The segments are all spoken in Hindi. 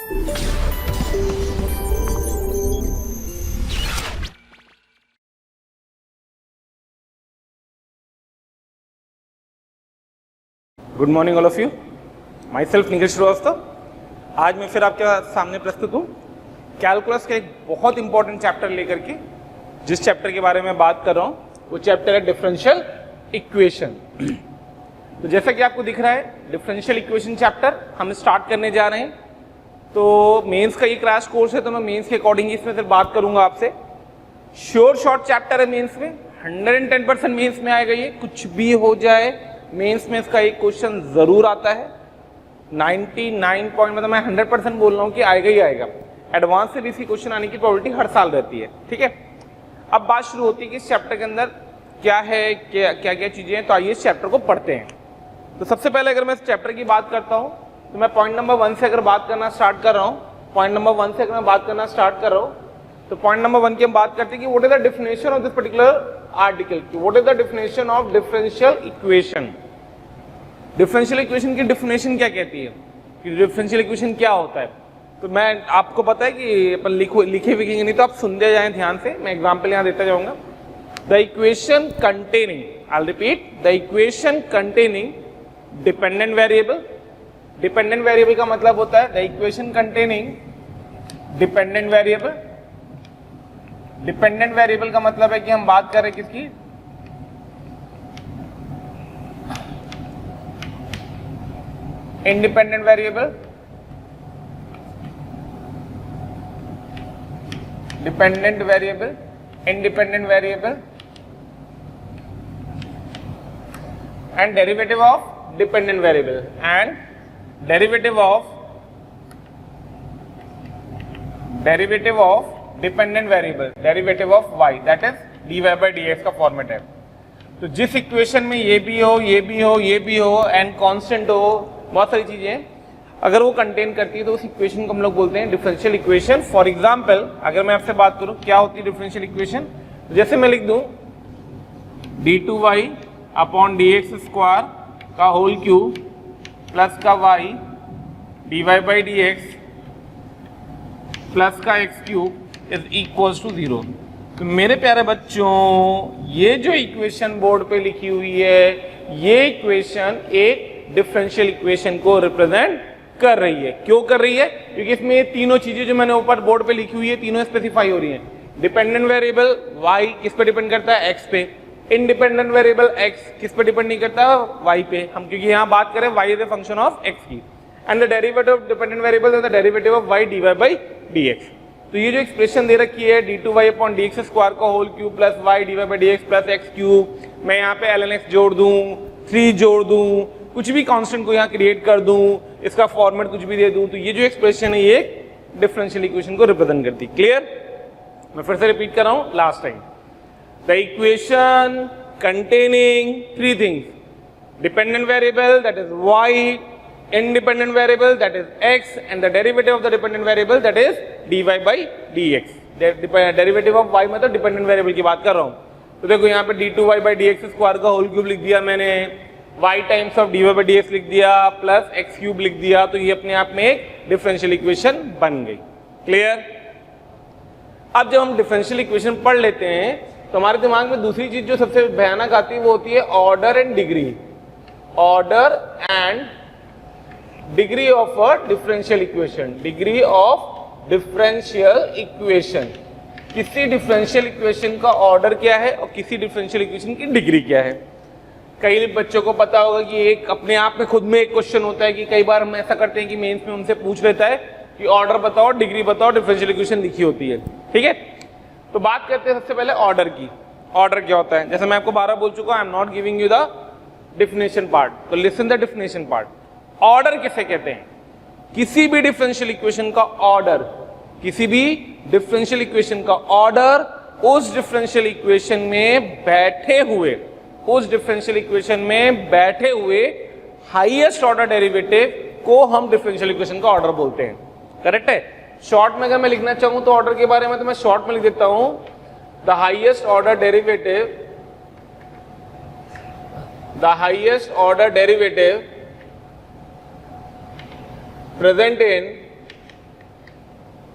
Good morning all of you, myself Nikhil Srivastava. आज मैं फिर आपके सामने प्रस्तुत हूँ कैलकुलस का एक बहुत इंपॉर्टेंट चैप्टर लेकर के। जिस चैप्टर के बारे में बात कर रहा हूँ वो चैप्टर है डिफरेंशियल इक्वेशन। तो जैसा कि आपको दिख रहा है डिफरेंशियल इक्वेशन चैप्टर हम स्टार्ट करने जा रहे हैं। तो मेंस का ये क्रैश कोर्स है तो मैं मेंस के अकॉर्डिंग इसमें सिर्फ बात करूंगा आपसे। श्योर शॉर्ट चैप्टर है मेंस में, 110% मेंस में आएगा। ये कुछ भी हो जाए मेंस में इसका एक क्वेश्चन जरूर आता है। 99 पॉइंट मतलब मैं 100% बोल रहा हूँ कि आएगा ही आएगा। एडवांस से भी इसकी क्वेश्चन आने की प्रोबेबिलिटी हर साल रहती है। ठीक है, अब बात शुरू होती है कि इस चैप्टर के अंदर क्या है, क्या क्या चीजें हैं। तो आइए इस चैप्टर को पढ़ते हैं। तो सबसे पहले अगर मैं इस चैप्टर की बात करता हूँ तो मैं पॉइंट नंबर 1 से अगर बात करना स्टार्ट कर रहा हूँ, पॉइंट नंबर 1 से अगर मैं बात करना स्टार्ट कर रहा हूँ तो पॉइंट नंबर 1 की हम बात करते हैं कि what is the definition of this particular article. What is the definition of differential equation. Differential equation की डेफिनेशन क्या कहती है कि डिफरेंशियल इक्वेशन क्या होता है। तो मैं आपको पता है कि अपन लिखे विखेंगे नहीं, तो आप सुनते जाएं ध्यान से। मैं एग्जांपल यहां देता जाऊंगा। The equation containing, I will repeat, the equation containing dependent variable. Dependent variable का मतलब होता है the equation containing dependent variable. Dependent variable का मतलब है कि हम बात कर रहे हैं किसकी, independent variable, dependent variable, independent variable and derivative of dependent variable and derivative of dependent variable, derivative of y, that is dy by dx का फॉर्मेट है। तो जिस इक्वेशन में ये भी हो, ये भी हो, ये भी हो एंड कांस्टेंट हो, बहुत सारी चीजें अगर वो कंटेन करती है तो उस इक्वेशन को हम लोग बोलते हैं डिफरेंशियल इक्वेशन। फॉर एग्जांपल अगर मैं आपसे बात करूं क्या होती है डिफरेंशियल इक्वेशन, तो जैसे मैं लिख दूं d2y अपॉन dx स्क्वायर का होल क्यूब प्लस का y dy by dx plus का x cube is equals to 0। तो मेरे प्यारे बच्चों ये जो इक्वेशन बोर्ड पे लिखी हुई है ये इक्वेशन एक डिफरेंशियल इक्वेशन को रिप्रेजेंट कर रही है। क्यों कर रही है? क्योंकि इसमें ये तीनों चीजें जो मैंने ऊपर बोर्ड पे लिखी हुई है तीनों स्पेसिफाई हो रही हैं। डिपेंडेंट वेरिएबल y किस पे डिपेंड करता है, x पे। इंडिपेंडेंट वेरिएबल x किस पे डिपेंड नहीं करता, y पे। हम क्योंकि यहाँ बात करें y is a function of x की। And the derivative of dependent variable is the derivative of y dy by dx। तो ये जो एक्सप्रेशन दे रखी है d2y अपॉन dx स्क्वायर का whole cube plus y dy by dx plus x cube, मैं यहाँ पे ln x जोड़ दूं, 3 जोड़ दूं, कुछ भी कांस्टेंट को यहाँ क्रिएट कर दूं, इसका फॉर्मेट कुछ भी दे दूं, तो ये जो एक्सप्रेशन है ये डिफरेंशियल इक्वेशन को रिप्रेजेंट करती है। क्लियर? मैं फिर से रिपीट कर रहा हूं last time. The equation containing 3 things, dependent variable that is y, independent variable that is x and the derivative of the dependent variable that is dy by dx। Derivative of y मतलब डिपेंडेंट वेरिएबल की बात कर रहा हूं। तो देखो यहाँ पे d2y by dx स्क्वायर का होल क्यूब लिख दिया मैंने, y times of dy by dx लिख दिया प्लस x क्यूब लिख दिया, तो ये अपने आप में एक डिफरेंशियल इक्वेशन बन गई। क्लियर? अब जब हम डिफरेंशियल इक्वेशन पढ़ लेते हैं तो हमारे दिमाग में दूसरी चीज जो सबसे भयानक आती है वो होती है order and degree. Order and degree of a differential equation. Degree of differential equation, किसी डिफरेंशियल इक्वेशन का ऑर्डर क्या है और किसी डिफरेंशियल इक्वेशन की डिग्री क्या है। कई बच्चों को पता होगा कि एक अपने आप में खुद में एक क्वेश्चन होता है कि कई बार हम ऐसा करते हैं कि मेंस में उनसे पूछ लेता है कि ऑर्डर बताओ, डिग्री बताओ, डिफरेंशियल इक्वेशन लिखी होती है। ठीक है, तो बात करते हैं सबसे पहले ऑर्डर की। ऑर्डर क्या होता है? जैसे मैं आपको 12 बोल चुका, I am not giving you the definition part, तो listen the definition part. Order किसे कहते हैं? किसी भी डिफरेंशियल इक्वेशन का ऑर्डर, किसी भी डिफरेंशियल इक्वेशन का ऑर्डर उस डिफरेंशियल इक्वेशन में बैठे हुए, उस डिफरेंशियल इक्वेशन में बैठे हुए हाईएस्ट ऑर्डर डेरिवेटिव को हम डिफरेंशियल इक्वेशन का ऑर्डर बोलते हैं। करेक्ट है? शॉर्ट में अगर मैं लिखना चाहूं तो ऑर्डर के बारे में, तो मैं शॉर्ट में लिख देता हूं the highest order derivative, the highest order derivative present in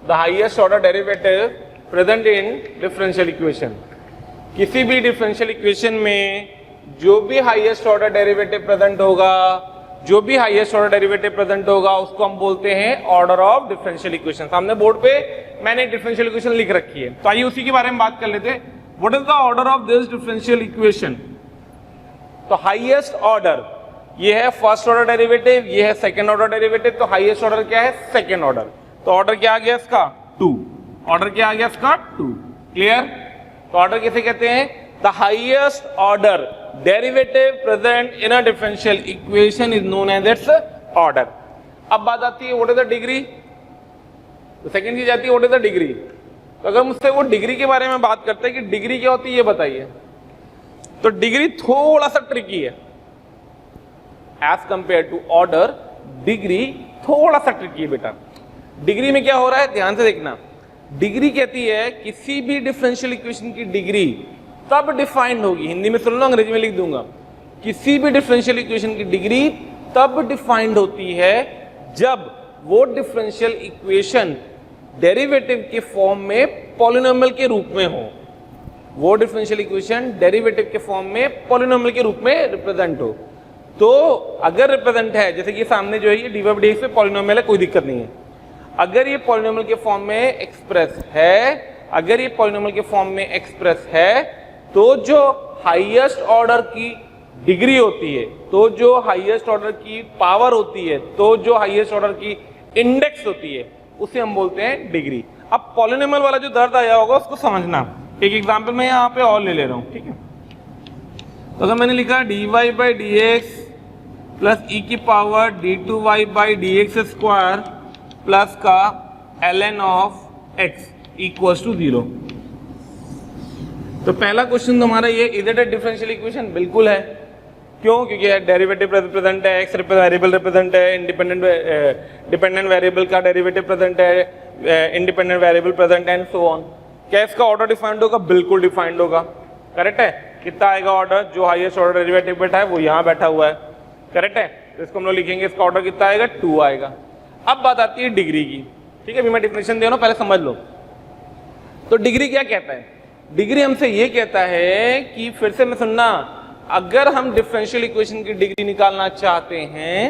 the highest order derivative present in differential equation. किसी भी डिफरेंशियल इक्वेशन में जो भी हाईएस्ट ऑर्डर डेरिवेटिव प्रेजेंट होगा, जो भी हाईएस्ट ऑर्डर डेरिवेटिव प्रेजेंट होगा उसको हम बोलते हैं ऑर्डर ऑफ डिफरेंशियल इक्वेशन। सामने बोर्ड पे मैंने डिफरेंशियल इक्वेशन लिख रखी है, तो आइए उसी के बारे में बात कर लेते हैं। What is the order of this differential equation? तो हाईएस्ट ऑर्डर ये है फर्स्ट ऑर्डर डेरिवेटिव, ये है सेकंड ऑर्डर डेरिवेटिव, तो हाईएस्ट ऑर्डर क्या है? Second order. तो ऑर्डर क्या आ गया इसका? 2। ऑर्डर क्या आ गया इसका? 2। क्लियर? तो ऑर्डर किसे कहते हैं? The highest order derivative present in a differential equation is known as its order. अब बात आती है व्हाट इज द डिग्री। तो सेकंड चीज आती है व्हाट इज द डिग्री। तो अगर मुझसे वो डिग्री के बारे में बात करते हैं कि डिग्री क्या होती है ये बताइए, तो डिग्री थोड़ा सा ट्रिकी है as compare to order. Degree थोड़ा सा ट्रिकी है बेटा। डिग्री में क्या हो रहा है ध्यान से देखना। डिग्री कहती है किसी भी डिफरेंशियल इक्वेशन की डिग्री तब डिफाइंड होगी, हिंदी में सुन लो अंग्रेजी में लिख दूंगा, किसी भी डिफरेंशियल इक्वेशन की डिग्री तब डिफाइंड होती है जब वो डिफरेंशियल इक्वेशन डेरिवेटिव के फॉर्म में पॉलिनोमियल के रूप में हो। वो डिफरेंशियल इक्वेशन डेरिवेटिव के फॉर्म में पॉलिनोमियल के रूप में रिप्रेजेंट हो। तो अगर रिप्रेजेंट है, जैसे कि सामने जो है ये डी बाई डी एक्स पे पॉलिनोमियल है, कोई दिक्कत नहीं है। अगर ये पॉलिनोमियल के फॉर्म में एक्सप्रेस है, अगर ये पॉलिनोमियल के फॉर्म में एक्सप्रेस है, तो जो हाईएस्ट ऑर्डर की डिग्री होती है, तो जो हाईएस्ट ऑर्डर की पावर होती है, तो जो हाईएस्ट ऑर्डर की इंडेक्स होती है, उसे हम बोलते हैं डिग्री। अब पॉलिनोमियल वाला जो दर्द आया होगा उसको समझना। एक एग्जांपल मैं यहाँ पे और ले ले रहा हूँ, ठीक है। तो अगर मैंने लिखा dy by d x plus e की power d2y by d x square plus का ln of x equals to 0। तो पहला क्वेश्चन तुम्हारा ये, is it a differential equation? बिल्कुल है। क्यों? क्योंकि डेरिवेटिव प्रेजेंट है, एक्स वेरिएबल रिप्रेजेंट है, डिपेंडेंट वेरिएबल का डेरिवेटिव प्रेजेंट है, इंडिपेंडेंट वेरिएबल प्रेजेंट है एंड सो ऑन। क्या इसका ऑर्डर डिफाइंड होगा? बिल्कुल डिफाइंड होगा। करेक्ट है। कितना आएगा ऑर्डर? जो हाईएस्ट ऑर्डर डेरिवेटिव बैठा है वो यहाँ बैठा हुआ है। करेक्ट है। तो इसको हम लोग लिखेंगे, इसका ऑर्डर कितना आएगा? 2 आएगा। अब बात आती है डिग्री की, ठीक है। अभी मैं डिफिनेशन दे रहा हूं, पहले समझ लो। तो डिग्री क्या कहता है? डिग्री हमसे ये कहता है कि, फिर से मैं सुनना, अगर हम डिफरेंशियल इक्वेशन की डिग्री निकालना चाहते हैं,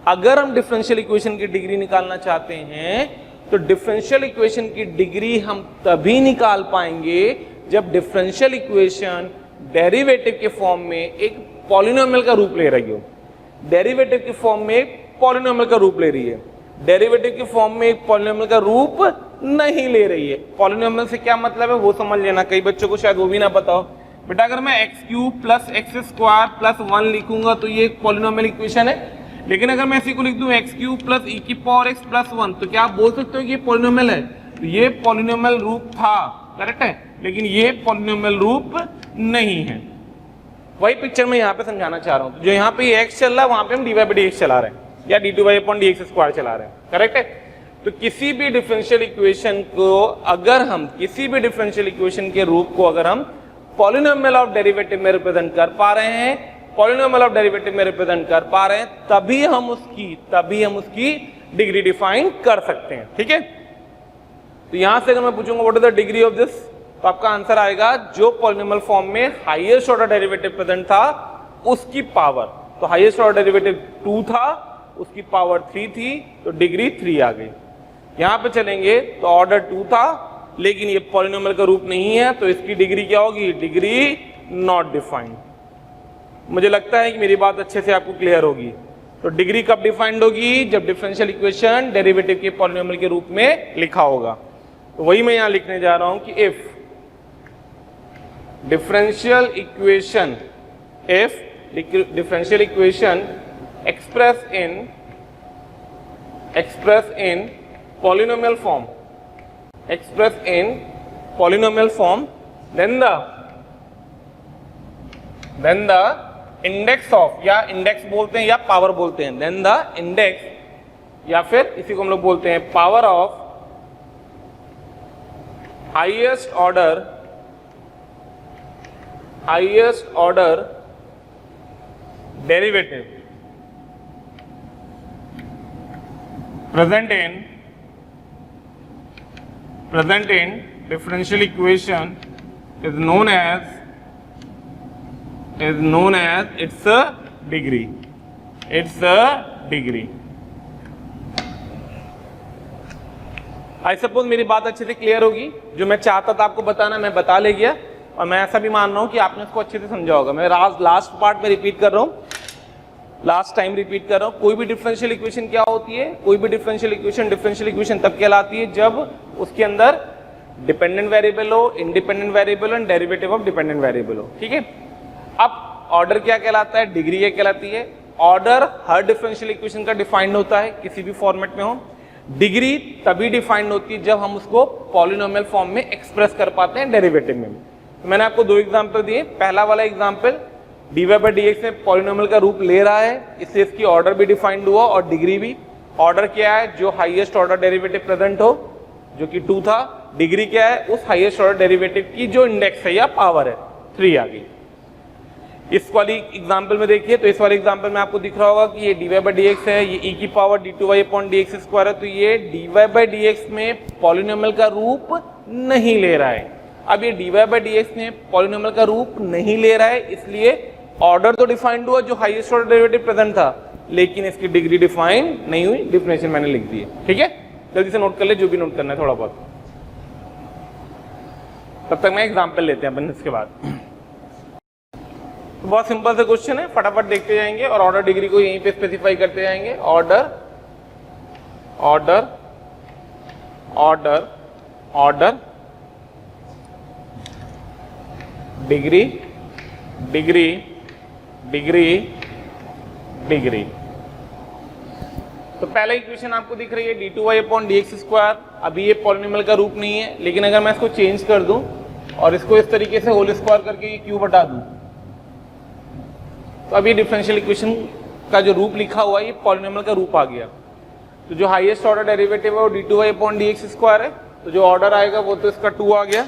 अगर हम डिफरेंशियल इक्वेशन की डिग्री निकालना चाहते हैं, तो डिफरेंशियल इक्वेशन की डिग्री हम तभी निकाल पाएंगे जब डिफरेंशियल इक्वेशन डेरिवेटिव के फॉर्म में एक पॉलिनोमियल का रूप ले रही हो। डेरिवेटिव के फॉर्म में एक पॉलिनोमियल का रूप ले रही है, डेरिवेटिव के फॉर्म में एक पॉलिनोमियल का रूप नहीं ले रही है। पॉलिनोमियल से क्या मतलब है वो समझ लेना, कई बच्चों को शायद वो भी ना पता हो। बेटा अगर मैं x cube plus x square plus 1 लिखूंगा तो ये एक पॉलिनोमियल इक्वेशन है। लेकिन अगर मैं इसी को लिख दूं एक्स क्यूब प्लस ई की पावर एक्स प्लस 1, तो क्या आप बोल सकते हो कि ये पॉलिनोमियल है? तो ये पॉलिनोमियल रूप था, करेक्ट है, लेकिन ये पॉलिनोमियल रूप नहीं है। वही पिक्चर में यहाँ पे समझाना चाह रहा हूँ। जो यहाँ पे एक्स चल रहा है वहां पे हम d y by d x चला रहे हैं, या d2y upon D x square चला रहे हैं। करेक्ट है। तो किसी भी डिफरेंशियल इक्वेशन को, अगर हम किसी भी डिफरेंशियल इक्वेशन के रूप को अगर हम पॉलिनोमियल ऑफ डेरिवेटिव में रिप्रेजेंट कर पा रहे हैं, पॉलिनोमियल ऑफ डेरिवेटिव में रिप्रेजेंट कर पा रहे हैं, तभी हम उसकी डिग्री डिफाइन कर सकते हैं। ठीक है। तो यहां से अगर मैं पूछूंगा what is the degree of this, तो आपका आंसर आएगा जो पॉलिनोमियल फॉर्म में हाईएस्ट ऑर्डर डेरिवेटिव प्रेजेंट था उसकी पावर। तो हाईएस्ट ऑर्डर डेरिवेटिव 2 था, उसकी पावर 3 थी, तो डिग्री 3 आ गई। यहां पे चलेंगे तो ऑर्डर 2 था, लेकिन ये पॉलिनोमियल का रूप नहीं है, तो इसकी डिग्री क्या होगी? Degree not defined. मुझे लगता है कि मेरी बात अच्छे से आपको क्लियर होगी। तो डिग्री कब डिफाइंड होगी? जब डिफरेंशियल इक्वेशन डेरिवेटिव के पॉलिनोमियल के रूप में लिखा होगा। तो वही मैं यहां लिखने जा रहा हूं कि if differential equation expressed in polynomial form, then the index of, या इंडेक्स बोलते हैं या पावर बोलते हैं, then the index, या फिर इसी को हम लोग बोलते हैं power of highest order derivative present in present in differential equation is known as its a degree. It's a degree. I suppose मेरी बात अच्छे से क्लियर होगी, जो मैं चाहता था आपको बताना मैं बता ले गया, और मैं ऐसा भी मान रहा हूं कि आपने इसको अच्छे से समझा होगा। मैं लास्ट पार्ट में रिपीट कर रहा हूं, लास्ट टाइम रिपीट कर रहा हूं। कोई भी डिफरेंशियल इक्वेशन क्या होती है? कोई भी डिफरेंशियल इक्वेशन तब कहलाती है जब उसके अंदर डिपेंडेंट वेरिएबल हो, इंडिपेंडेंट वेरिएबल हो and derivative of dependent variable हो। ठीक है, अब ऑर्डर क्या कहलाता है? डिग्री क्या कहलाती है? ऑर्डर हर डिफरेंशियल इक्वेशन का डिफाइंड होता है, किसी भी फॉर्मेट में हो। डिग्री तभी डिफाइंड होती है जब हम उसको पॉलिनोमियल फॉर्म में एक्सप्रेस कर पाते हैं डेरिवेटिव में। तो मैंने आपको दो एग्जांपल दिए। पहला वाला एग्जांपल dy/dx में पॉलिनोमियल का रूप ले रहा है, इसलिए इसकी ऑर्डर भी डिफाइंड हुआ और डिग्री भी। ऑर्डर क्या है? जो हाईएस्ट ऑर्डर डेरिवेटिव प्रेजेंट हो, जो कि 2 था। डिग्री क्या है? उस हाईएस्ट ऑर्डर डेरिवेटिव की जो इंडेक्स है या पावर है, 3 आ गई। इस वाली एग्जांपल में देखिए, तो इस वाले एग्जांपल में आपको दिख रहा होगा कि ये dy/dx है, ये e की पावर d2y/dx² है। तो ये dy/dx में पॉलिनोमियल का रूप नहीं ले रहा है। अब ये dy/dx में पॉलिनोमियल का रूप नहीं ले रहा है, इसलिए ऑर्डर तो डिफाइंड हुआ जो हाईएस्ट ऑर्डर डेरिवेटिव प्रेजेंट था, लेकिन इसकी डिग्री डिफाइन नहीं हुई। डिफिनेशन मैंने लिख दी है। ठीक है, जल्दी से नोट कर ले, जो भी नोट करना है थोड़ा बहुत। तब तक मैं एग्जांपल लेते हैं अपन इसके बाद। तो बहुत सिंपल सा क्वेश्चन है, फटाफट देखते जाएंगे और ऑर्डर डिग्री को यहीं पे स्पेसिफाई करते जाएंगे। Order order order order degree degree degree degree. तो पहला इक्वेशन आपको दिख रही है d2y/dx²। अभी ये पॉलिनोमियल का रूप नहीं है, लेकिन अगर मैं इसको चेंज कर दूं और इसको इस तरीके से होल स्क्वायर करके ये क्यूब हटा दूं, तो अभी डिफरेंशियल इक्वेशन का जो रूप लिखा हुआ है ये पॉलिनोमियल का रूप आ गया। तो जो हाईएस्ट ऑर्डर डेरिवेटिव है वो d2y/dx² है, तो जो ऑर्डर आएगा वो तो इसका 2 आ गया,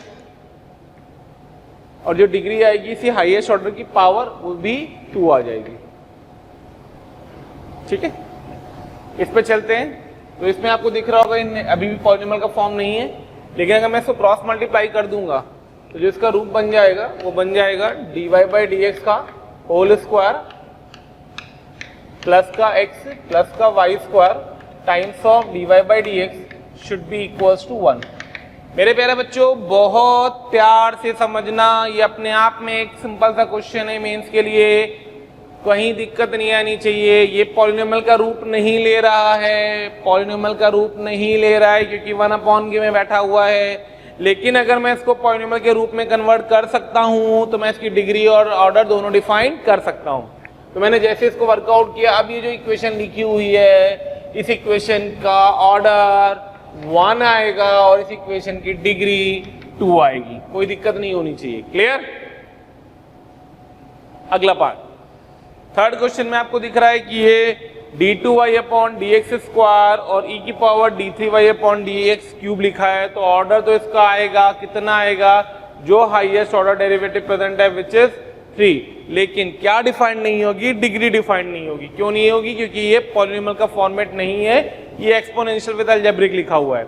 और जो डिग्री आएगी इसी हाईएस्ट ऑर्डर की पावर वो भी 2 आ जाएगी। ठीक है, इस पे चलते हैं। तो इसमें आपको दिख रहा होगा अभी भी पॉलिनोमियल का फॉर्म नहीं है, लेकिन अगर मैं इसको क्रॉस मल्टीप्लाई कर दूंगा तो जो इसका रूप बन जाएगा वो बन जाएगा dy/dx का होल स्क्वायर प्लस का x प्लस का y² times of dy/dx should be equals to 1। मेरे प्यारे बच्चों, बहुत प्यार से समझना, ये अपने आप में एक सिंपल सा क्वेश्चन है मेंस के लिए, कहीं दिक्कत नहीं आनी चाहिए। ये पॉलिनोमियल का रूप नहीं ले रहा है, पॉलिनोमियल का रूप नहीं ले रहा है क्योंकि 1/k में बैठा हुआ है। लेकिन अगर मैं इसको पॉलिनोमियल के रूप में कन्वर्ट कर सकता हूं तो मैं इसकी डिग्री और ऑर्डर दोनों डिफाइन कर सकता हूं। तो मैंने जैसे इसको वर्कआउट किया, अब ये जो इक्वेशन लिखी हुई है, इस इक्वेशन का ऑर्डर 1 आएगा और इस इक्वेशन की डिग्री 2 आएगी। कोई दिक्कत नहीं होनी चाहिए। क्लियर? अगला पार्ट, थर्ड क्वेश्चन में आपको दिख रहा है कि ये d2y/dx² और e की पावर d3y/dx³ लिखा है। तो ऑर्डर तो इसका आएगा, कितना आएगा? जो हाईएस्ट ऑर्डर डेरिवेटिव प्रेजेंट है विच इज 3। लेकिन क्या डिफाइंड नहीं होगी? डिग्री डिफाइंड नहीं होगी। क्यों नहीं होगी? क्योंकि ये पॉलिनोमियल का फॉर्मेट नहीं है, ये एक्सपोनेंशियल विद अलजेब्रिक लिखा हुआ है।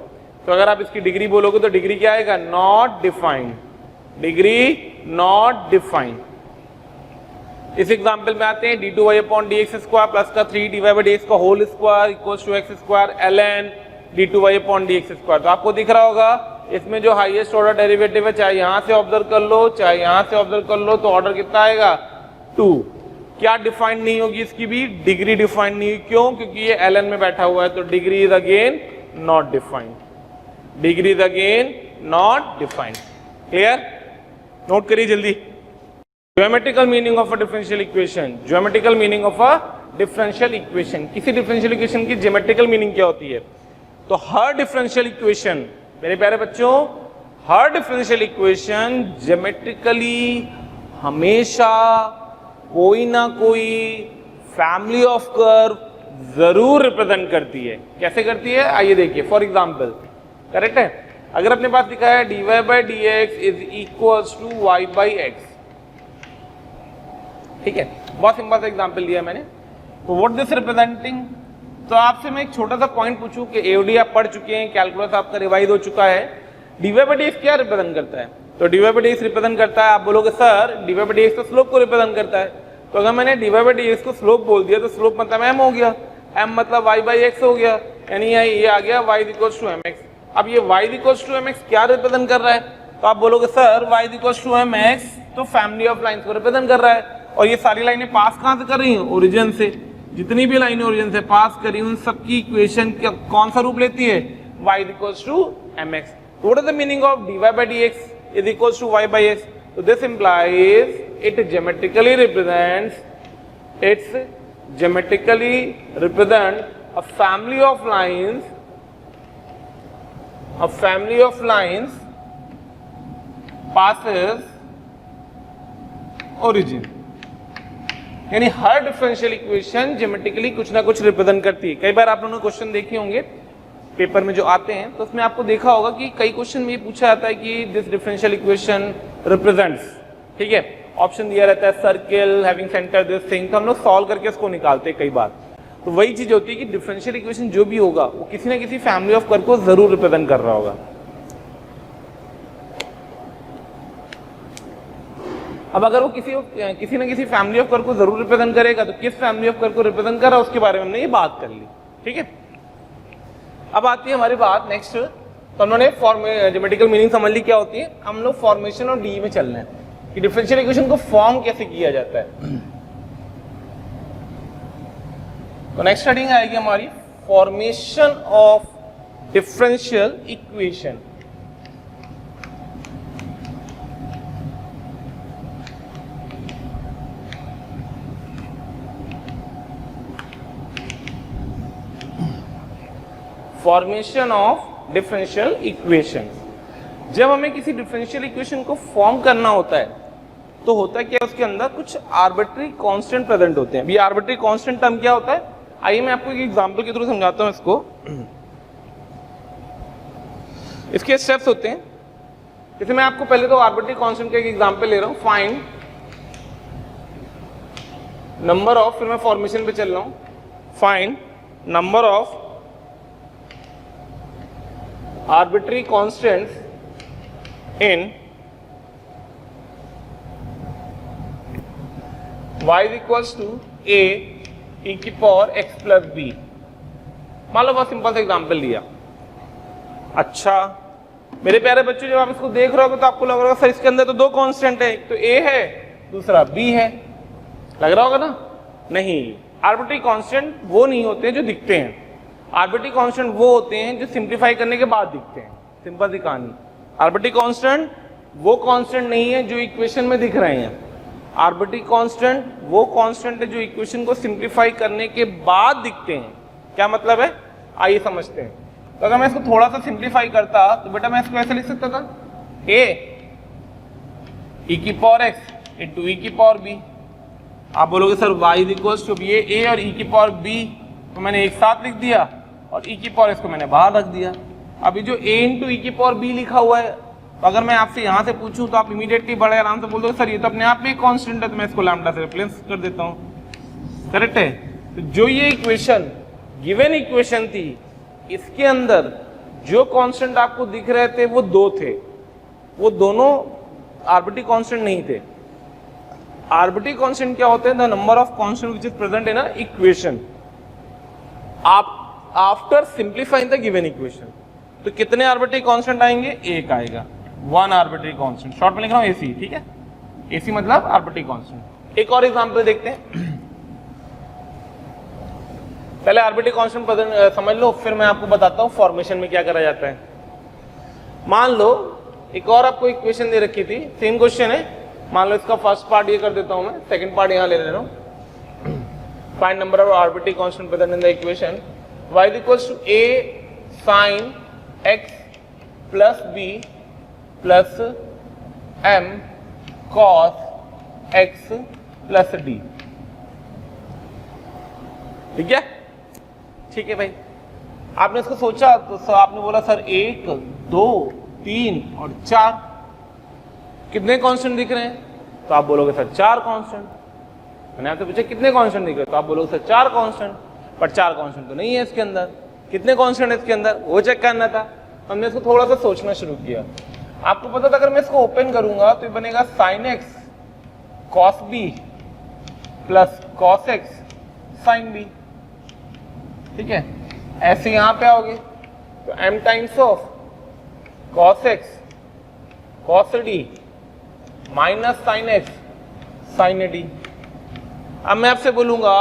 तो अगर आप इसकी डिग्री बोलोगे तो डिग्री क्या आएगा? Not defined. Degree not defined. इस एग्जांपल में आते हैं d2y/dx² प्लस का 3 dy/dx का whole square equals to x² ln d2y/dx²। तो आपको दिख रहा होगा इसमें जो हाईएस्ट ऑर्डर डेरिवेटिव है, चाहे यहां से ऑब्जर्व कर लो चाहे यहां से ऑब्जर्व कर लो, तो ऑर्डर कितना आएगा? 2। क्या डिफाइंड नहीं होगी इसकी भी? डिग्री डिफाइंड नहीं हुई। क्यों? क्योंकि ये ln में बैठा हुआ है। तो degree is again not defined. Degree is again not defined. Clear? Note करिए जल्दी। Geometrical meaning of a differential equation. Geometrical meaning of a differential equation, किसी डिफरेंशियल इक्वेशन की ज्योमेट्रिकल मीनिंग क्या होती है? तो हर डिफरेंशियल इक्वेशन, मेरे प्यारे बच्चों, हर डिफरेंशियल इक्वेशन ज्योमेट्रिकली हमेशा कोई ना कोई फैमिली ऑफ कर्व जरूर रिप्रेजेंट करती है। कैसे करती है? आइए देखिए। फॉर एग्जांपल, करेक्ट है, अगर अपने पास लिखा है dy/dx is equals to y/x, ठीक है, बहुत सिंपल सा एग्जांपल लिया मैंने। तो व्हाट दिस रिप्रेजेंटिंग? तो आपसे मैं एक छोटा सा पॉइंट पूछूं कि एओडी आप पढ़ चुके हैं, कैलकुलस आपका रिवाइज हो चुका है, dy बाई dx क्या रिप्रेजेंट करता है? तो dy बाई dx रिप्रेजेंट करता है, आप बोलोगे सर dy बाई dx तो स्लोप को रिप्रेजेंट करता है, तो अगर मैंने dy बाई dx को स्लोप बोल दिया तो स्लोप मतलब m हो गया, m मतलब y बाई x हो गया, यानी ये आ गया y इक्वल्स टू mx। अब ये y इक्वल्स टू mx क्या रिप्रेजेंट कर रहा है? तो आप बोलोगे sir y equals to mx तो फैमिली ऑफ लाइंस को रिप्रेजेंट कर रहा है, और ये सारी लाइनें पास कहाँ से कर रही हैं? ओरिजिन से। जितनी भी लाइनें ओरिजिन से पास करी उन सबकी इक्वेशन कौन सा रूप लेती है? y equals to mx। What is the meaning of dy by dx is equals to y by x? So this implies it geometrically represents a family of lines passes origin। यानी हर डिफरेंशियल इक्वेशन ज्योमेट्रिकली कुछ ना कुछ रिप्रेजेंट करती है। कई बार आप लोगों ने क्वेश्चन देखे होंगे पेपर में जो आते हैं, तो उसमें आपको देखा होगा कि कई क्वेश्चन में ये पूछा जाता है कि दिस डिफरेंशियल इक्वेशन रिप्रेजेंट्स, ठीक है, ऑप्शन दिया रहता है circle having centre this thing, तो हम लोग सॉल्व करके उसको निकालते हैं कई बार। तो वही चीज होती है कि डिफरेंशियल इक्वेशन जो भी होगा वो किसी ना किसी फैमिली ऑफ कर्व को जरूर रिप्रेजेंट कर रहा होगा। अब अगर वो किसी ना किसी फैमिली ऑफ कर्व को जरूर रिप्रेजेंट करेगा, तो किस फैमिली ऑफ कर्व को रिप्रेजेंट कर रहा है उसके बारे में हमने ये बात कर ली, ठीक है। अब आती है हमारी बात नेक्स्ट, तो हमने ज्योमेट्रिकल मीनिंग समझ ली क्या होती है, हम लोग फॉर्मेशन और डी में चल रहे हैं कि डिफरेंशियल इक्वेशन को फॉर्म कैसे किया जाता है। तो नेक्स्ट स्टार्टिंग आएगी हमारी formation of differential equation. Formation of differential equation. जब हमें किसी डिफरेंशियल इक्वेशन को फॉर्म करना होता है तो होता है क्या, उसके अंदर कुछ आर्बिट्री कांस्टेंट प्रेजेंट होते हैं। ये आर्बिट्री कांस्टेंट टर्म क्या होता है, आइए मैं आपको एक एग्जांपल के थ्रू समझाता हूं इसको। इसके स्टेप्स होते हैं, जैसे मैं आपको पहले तो आर्बिट्री कांस्टेंट का एक एग्जांपल ले रहा हूं, फाइंड नंबर ऑफ, फिर मैं फॉर्मेशन पे चल रहा हूं, find number of arbitrary constants in y is equals to a e की पावर x प्लस b। मान लो बहुत सिंपल सा एग्जांपल लिया। अच्छा मेरे प्यारे बच्चों, जब आप इसको देख रहे हो तो आपको लग रहा होगा सर इसके अंदर तो दो कांस्टेंट है, एक तो a है दूसरा b है, लग रहा होगा ना? नहीं, आर्बिट्री कांस्टेंट वो नहीं होते जो दिखते हैं। आर्बिट्री कांस्टेंट वो होते हैं जो सिंप्लीफाई करने के बाद दिखते हैं। सिंपल सी कहानी, आर्बिट्री कांस्टेंट वो कांस्टेंट नहीं है जो इक्वेशन में दिख रहे हैं। आर्बिट्री कांस्टेंट वो कांस्टेंट है जो इक्वेशन को सिंप्लीफाई करने के बाद दिखते हैं। क्या मतलब है, आइए समझते हैं। तो अगर मैं इसको थोड़ा सा सिंप्लीफाई करता तो बेटा मैं इसको ऐसे लिख सकता था, a e की पावर x इंटू e की पावर b। आप बोलोगे sir y is equals to, ये a और e की पावर b तो मैंने एक साथ लिख दिया और e की पावर इसको मैंने बाहर रख दिया। अभी जो a इंटू e की पावर b लिखा हुआ है, तो अगर मैं आपसे यहाँ से पूछूं तो आप इमीडिएटली बड़े आराम से बोल दो सर ये तो अपने आप में कांस्टेंट है, तो मैं इसको लैम्डा से रिप्लेस कर देता हूँ। करेक्ट है? तो जो ये इक्वेशन गिवन इक्वेशन थी, इसके अंदर जो कांस्टेंट आपको दिख रहे थे वो दो थे, वो दोनों आर्बिट्री कांस्टेंट नहीं थे। आर्बिट्री कांस्टेंट क्या होते हैं? The number of constant which is present in a equation after simplifying the given equation. तो कितने आर्बिट्री कांस्टेंट आएंगे? एक आएगा, वन आर्बिट्री कांस्टेंट। शॉर्ट में लिख रहा हूं एसी, ठीक है, एसी मतलब आर्बिट्री कांस्टेंट। एक और एग्जांपल देखते हैं। पहले आर्बिट्री कांस्टेंट समझ लो, फिर मैं आपको बताता हूं फॉर्मेशन में क्या करा जाता है। मान लो एक और आपको इक्वेशन दे रखी थी, सेम क्वेश्चन है। मान लो इसका फर्स्ट पार्ट ये कर देता हूं मैं, सेकंड पार्ट यहां ले रहा हूं। Find number of arbitrary constant present in the equation y is equals to a sin x plus b plus m cos x plus d। ठीक है? ठीक है भाई, आपने इसको सोचा तो आपने बोला सर 1 2 3 और 4 कितने कांस्टेंट दिख रहे हैं? तो आप बोलोगे सर 4 कांस्टेंट। मैंने आपसे पूछा कितने कांस्टेंट दिख रहे हैं? तो आप बोलोगे सर 4 कांस्टेंट, पर 4 कांस्टेंट तो नहीं है इसके अंदर। कितने कांस्टेंट है इसके अंदर वो चेक करना था। हमने इसको थोड़ा सा सोचना शुरू किया। आपको पता था अगर मैं इसको ओपन करूंगा तो ये बनेगा sin x cos b plus cos x sin b, ठीक है। ऐसे यहां पे आओगे तो m times of cos x cos d minus sin x sin d। अब मैं आपसे बोलूंगा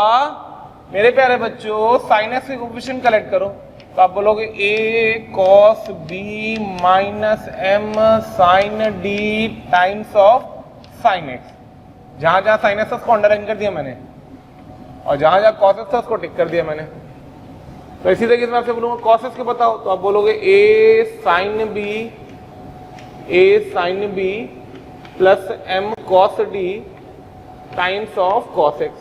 मेरे प्यारे बच्चों sin x के कोएफिशिएंट कलेक्ट करो, तो आप बोलोगे a cos b minus m sin d times of sin x। जहां जहां sin x उसको अंडरलाइन कर दिया मैंने और जहां जहां cos x था उसको टिक कर दिया मैंने। तो इसी तरीके से मैं आपसे बोलूंगा cos x के बताओ, तो आप बोलोगे a sin b plus m cos d times of cos x।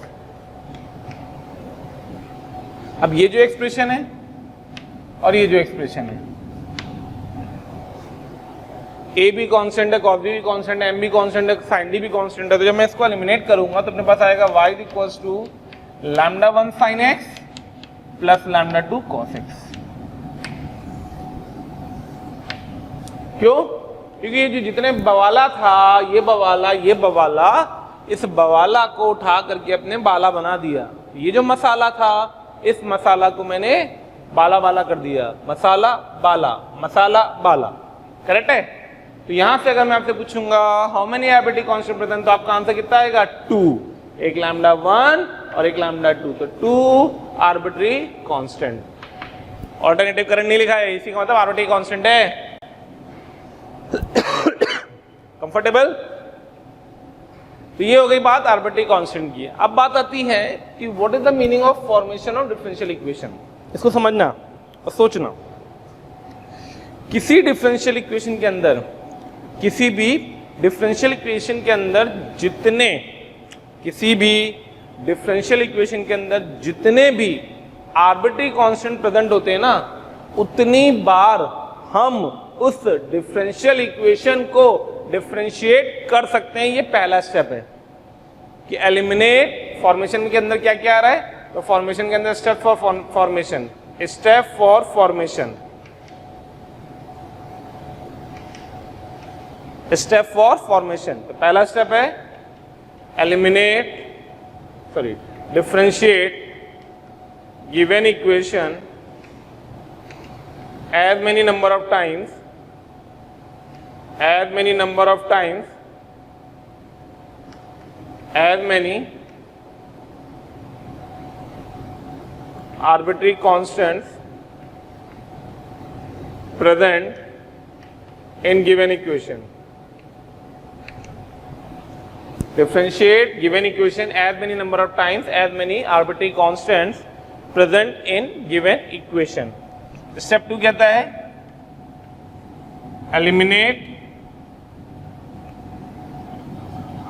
अब ये जो एक्सप्रेशन है और ये जो एक्सप्रेशन है, a भी कांस्टेंट है, cos b भी कांस्टेंट है, m भी कांस्टेंट है, sin d भी कांस्टेंट है, तो जब मैं इसको एलिमिनेट करूंगा तो अपने पास आएगा y equals to lambda 1 sin x plus lambda 2 cos x। क्यों? क्योंकि ये जो जितने बवाला था, ये बवाला इस बवाला को उठा करके अपने बाला बना दिया। ये जो मसाला था इस मसाला को मैंने बाला बाला कर दिया, मसाला बाला, करेक्ट है। तो यहां से अगर मैं आपसे पूछूंगा how many arbitrary constant present, तो आपका आंसर कितना आएगा 2, एक लैम्डा 1 और एक लैम्डा 2, तो 2 आर्बिट्ररी कांस्टेंट। ऑल्टरनेटिव करंट नहीं लिखा है, इसी का मतलब आर्बिट्ररी कांस्टेंट है। कंफर्टेबल? तो ये हो गई बात आर्बिट्ररी कांस्टेंट की। अब बात आती है कि what is the meaning of formation of differential equation. इसको समझना और सोचना। किसी डिफरेंशियल इक्वेशन के अंदर, किसी भी डिफरेंशियल इक्वेशन के अंदर जितने, किसी भी डिफरेंशियल इक्वेशन के अंदर जितने भी आर्बिट्ररी कांस्टेंट प्रेजेंट होते हैं ना, उतनी बार हम उस डिफरेंशियल इक्वेशन को डिफरेंशिएट कर सकते हैं। ये पहला स्टेप है कि एलिमिनेट। फॉर्मेशन के अंदर क्या क्या आ रहा है, तो फॉर्मेशन के अंदर step for formation, step for formation. तो पहला स्टेप है differentiate given equation as many number of times as many arbitrary constants present in given equation. Differentiate given equation as many number of times as many arbitrary constants present in given equation. Step 2 कहता है eliminate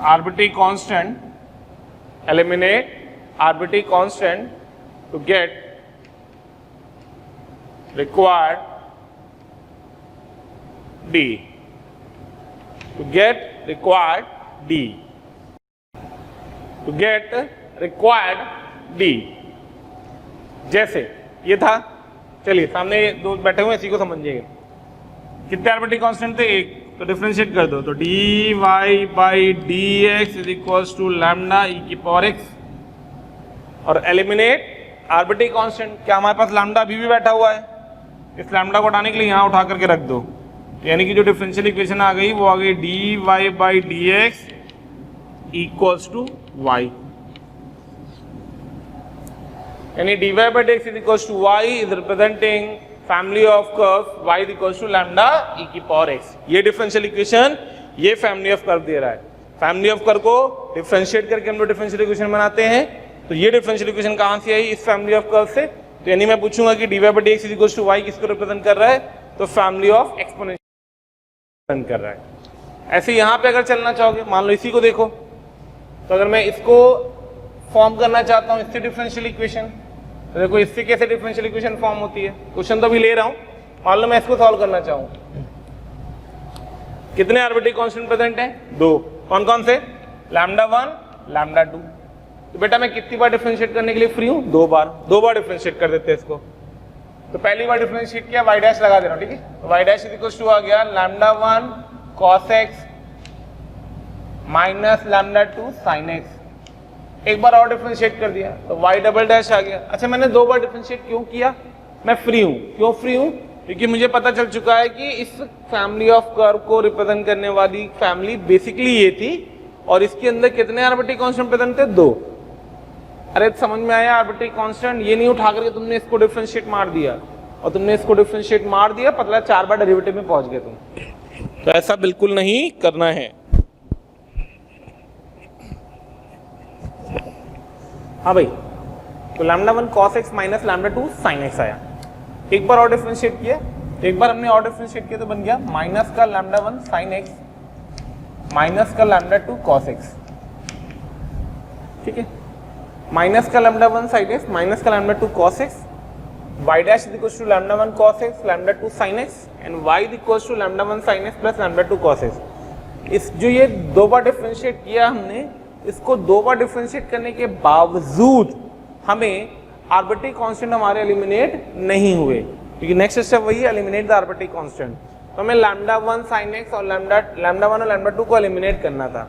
arbitrary constant to get required D. जैसे ये था, चलिए सामने दो बैठे हुए इसी को समझिएगा। कितने आर्बिट्ररी कांस्टेंट थे? एक, तो डिफरेंशिएट कर दो, तो d y by d x is equals to lambda e की पावर एक्स। और एलिमिनेट आर्बिट्ररी कांस्टेंट, क्या हमारे पास लैम्डा अभी भी बैठा हुआ है? इस लैम्डा को हटाने के लिए यहाँ उठा करके रख दो, यानी कि जो डिफरेंशियल इक्वेशन आ गई वो आ गई d y by d x equals to y, यानी dy by dx is equals to y is representing family of curves y is equals to lambda e की पावर x। ये डिफरेंशियल इक्वेशन ये फैमिली ऑफ कर्व दे रहा है। फैमिली ऑफ कर्व को डिफरेंशिएट करके हम लोग डिफरेंशियल इक्वेशन बनाते हैं। तो ये डिफरेंशियल इक्वेशन कहां से आई? इस फैमिली ऑफ कर्व से। तो यानी मैं पूछूंगा कि dy by dx is equals to y किसको रिप्रेजेंट कर रहा है? तो फैमिली ऑफ एक्सपोनेंशियल कर रहा है। ऐसे यहां पे अगर चलना चाहोगे, मान लो इसी को देखो, तो अगर मैं इसको फॉर्म करना चाहता हूं इससे डिफरेंशियल इक्वेशन, तो देखो इससे कैसे डिफरेंशियल इक्वेशन फॉर्म होती है। क्वेश्चन तो भी ले रहा हूं, मान लो मैं इसको सॉल्व करना चाहूं। कितने आर्बिट्ररी कांस्टेंट प्रेजेंट हैं? 2। कौन कौन से? Lambda 1 lambda 2। तो बेटा मैं कितनी बार डिफरेंशिएट करने के लिए फ्री हूं? 2 बार। 2 बार डिफरेंशिएट कर देते हैं इसको। तो पहली बार डिफरेंशिएट किया, y डैश लगा देना, ठीक है। तो y डैश इक्वल्स टू आ गया lambda 1 cos x minus lambda 2 sin x। एक बार और डिफरेंशिएट कर दिया तो y डबल डैश आ गया। अच्छा, मैंने दो बार डिफरेंशिएट क्यों किया? मैं फ्री हूं। क्यों फ्री हूं? क्योंकि मुझे पता चल चुका है कि इस फैमिली ऑफ कर्व को रिप्रेजेंट करने वाली फैमिली बेसिकली ये थी, और इसके अंदर कितने आर्बिट्ररी कांस्टेंट प्रेजेंट थे? 2। अरे समझ में आया? आर्बिट्ररी कांस्टेंट ये नहीं उठा करके तुमने इसको डिफरेंशिएट मार दिया, और तुमने इसको डिफरेंशिएट मार दिया, पता 4 बार डेरिवेटिव में पहुंच गए तुम। तो ऐसा बिल्कुल नहीं करना है। हाँ भाई, तो lambda 1 cos x minus lambda 2 sin x आया। एक बार और डिफरेंशिएट किया, एक बार हमने और डिफरेंशिएट किया तो बन गया माइनस का लैम्डा 1 sin x माइनस का लैम्डा 2 cos x, ठीक है। माइनस का लैम्डा 1 sin x माइनस का lambda 2 cos x, y dash equals to lambda 1 cos x lambda 2 sin x and y equals to lambda 1 sin x plus lambda 2 cos x। इस जो ये दो बार डिफरेंशिएट किया हमने, इसको दो बार डिफरेंशिएट करने के बावजूद हमें आर्बिट्ररी कांस्टेंट हमारे एलिमिनेट नहीं हुए, क्योंकि नेक्स्ट स्टेप वही है, एलिमिनेट द आर्बिट्ररी कांस्टेंट। तो हमें लैम्डा 1 sin x और लैम्डा 1 और लैम्डा 2 को एलिमिनेट करना था।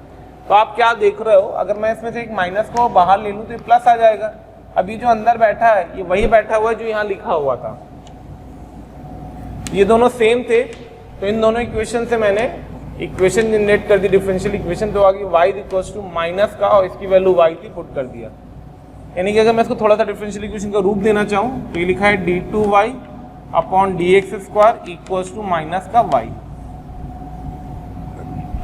तो आप क्या देख रहे हो, अगर मैं इसमें से एक माइनस को बाहर ले लूं तो ये प्लस आ जाएगा। अभी जो अंदर बैठा है ये वही बैठा हुआ है जो यहाँ लिखा हुआ था, ये दोनों सेम थे। तो इन दोनों इक्वेशन से मैंने इक्वेशन जनरेट कर दी, डिफरेंशियल इक्वेशन। तो आगे y इक्वल्स टू माइनस का और इसकी वैल्यू y थी, पुट कर दिया। यानी कि अगर मैं इसको थोड़ा सा डिफरेंशियल इक्वेशन का रूप देना चाहूँ तो ये लिखा है d2y upon dx square equals to minus का y।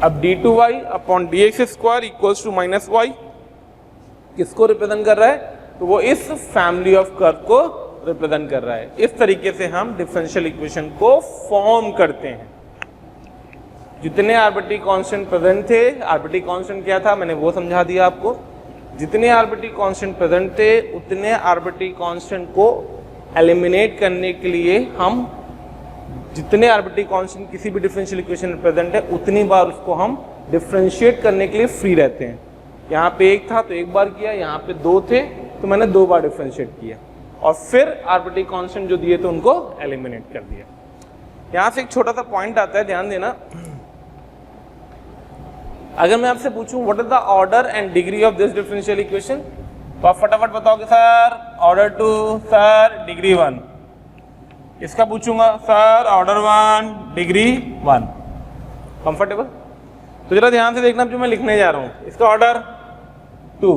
अब d2y upon dx square equals to minus y किसको रिप्रेजेंट कर रहा है? तो वो इस फैमिली ऑफ कर्व को रिप्रेजेंट कर रहा है। इस तरीके से हम डिफरेंशियल इक्वेशन को फॉर्म करते हैं। जितने आर्बिट्ररी कांस्टेंट प्रेजेंट थे, आर्बिट्ररी कांस्टेंट क्या था मैंने वो समझा दिया आपको। जितने आर्बिट्ररी कांस्टेंट प्रेजेंट थे उतने आर्बिट्ररी कांस्टेंट को एलिमिनेट करने के लिए हम जितने आर्बिट्ररी कांस्टेंट किसी भी डिफरेंशियल इक्वेशन में प्रेजेंट है उतनी बार उसको हम डिफरेंशिएट करने के लिए फ्री रहते हैं। यहाँ पे एक था तो एक बार किया, यहाँ पे 2 थे तो मैंने 2 बार डिफरेंशिएट किया, और फिर आर्बिट्ररी कांस्टेंट जो दिए थे उनको एलिमिनेट कर दिया। यहाँ से एक छोटा सा पॉइंट आता है, ध्यान देना। अगर मैं आपसे पूछूं what is the order and degree of this differential equation, तो आप फटाफट बताओगे सर ऑर्डर 2, सर डिग्री 1। इसका पूछूंगा सर ऑर्डर 1, डिग्री 1। कंफर्टेबल? तो जरा ध्यान से देखना जो मैं लिखने जा रहा हूं। इसका ऑर्डर 2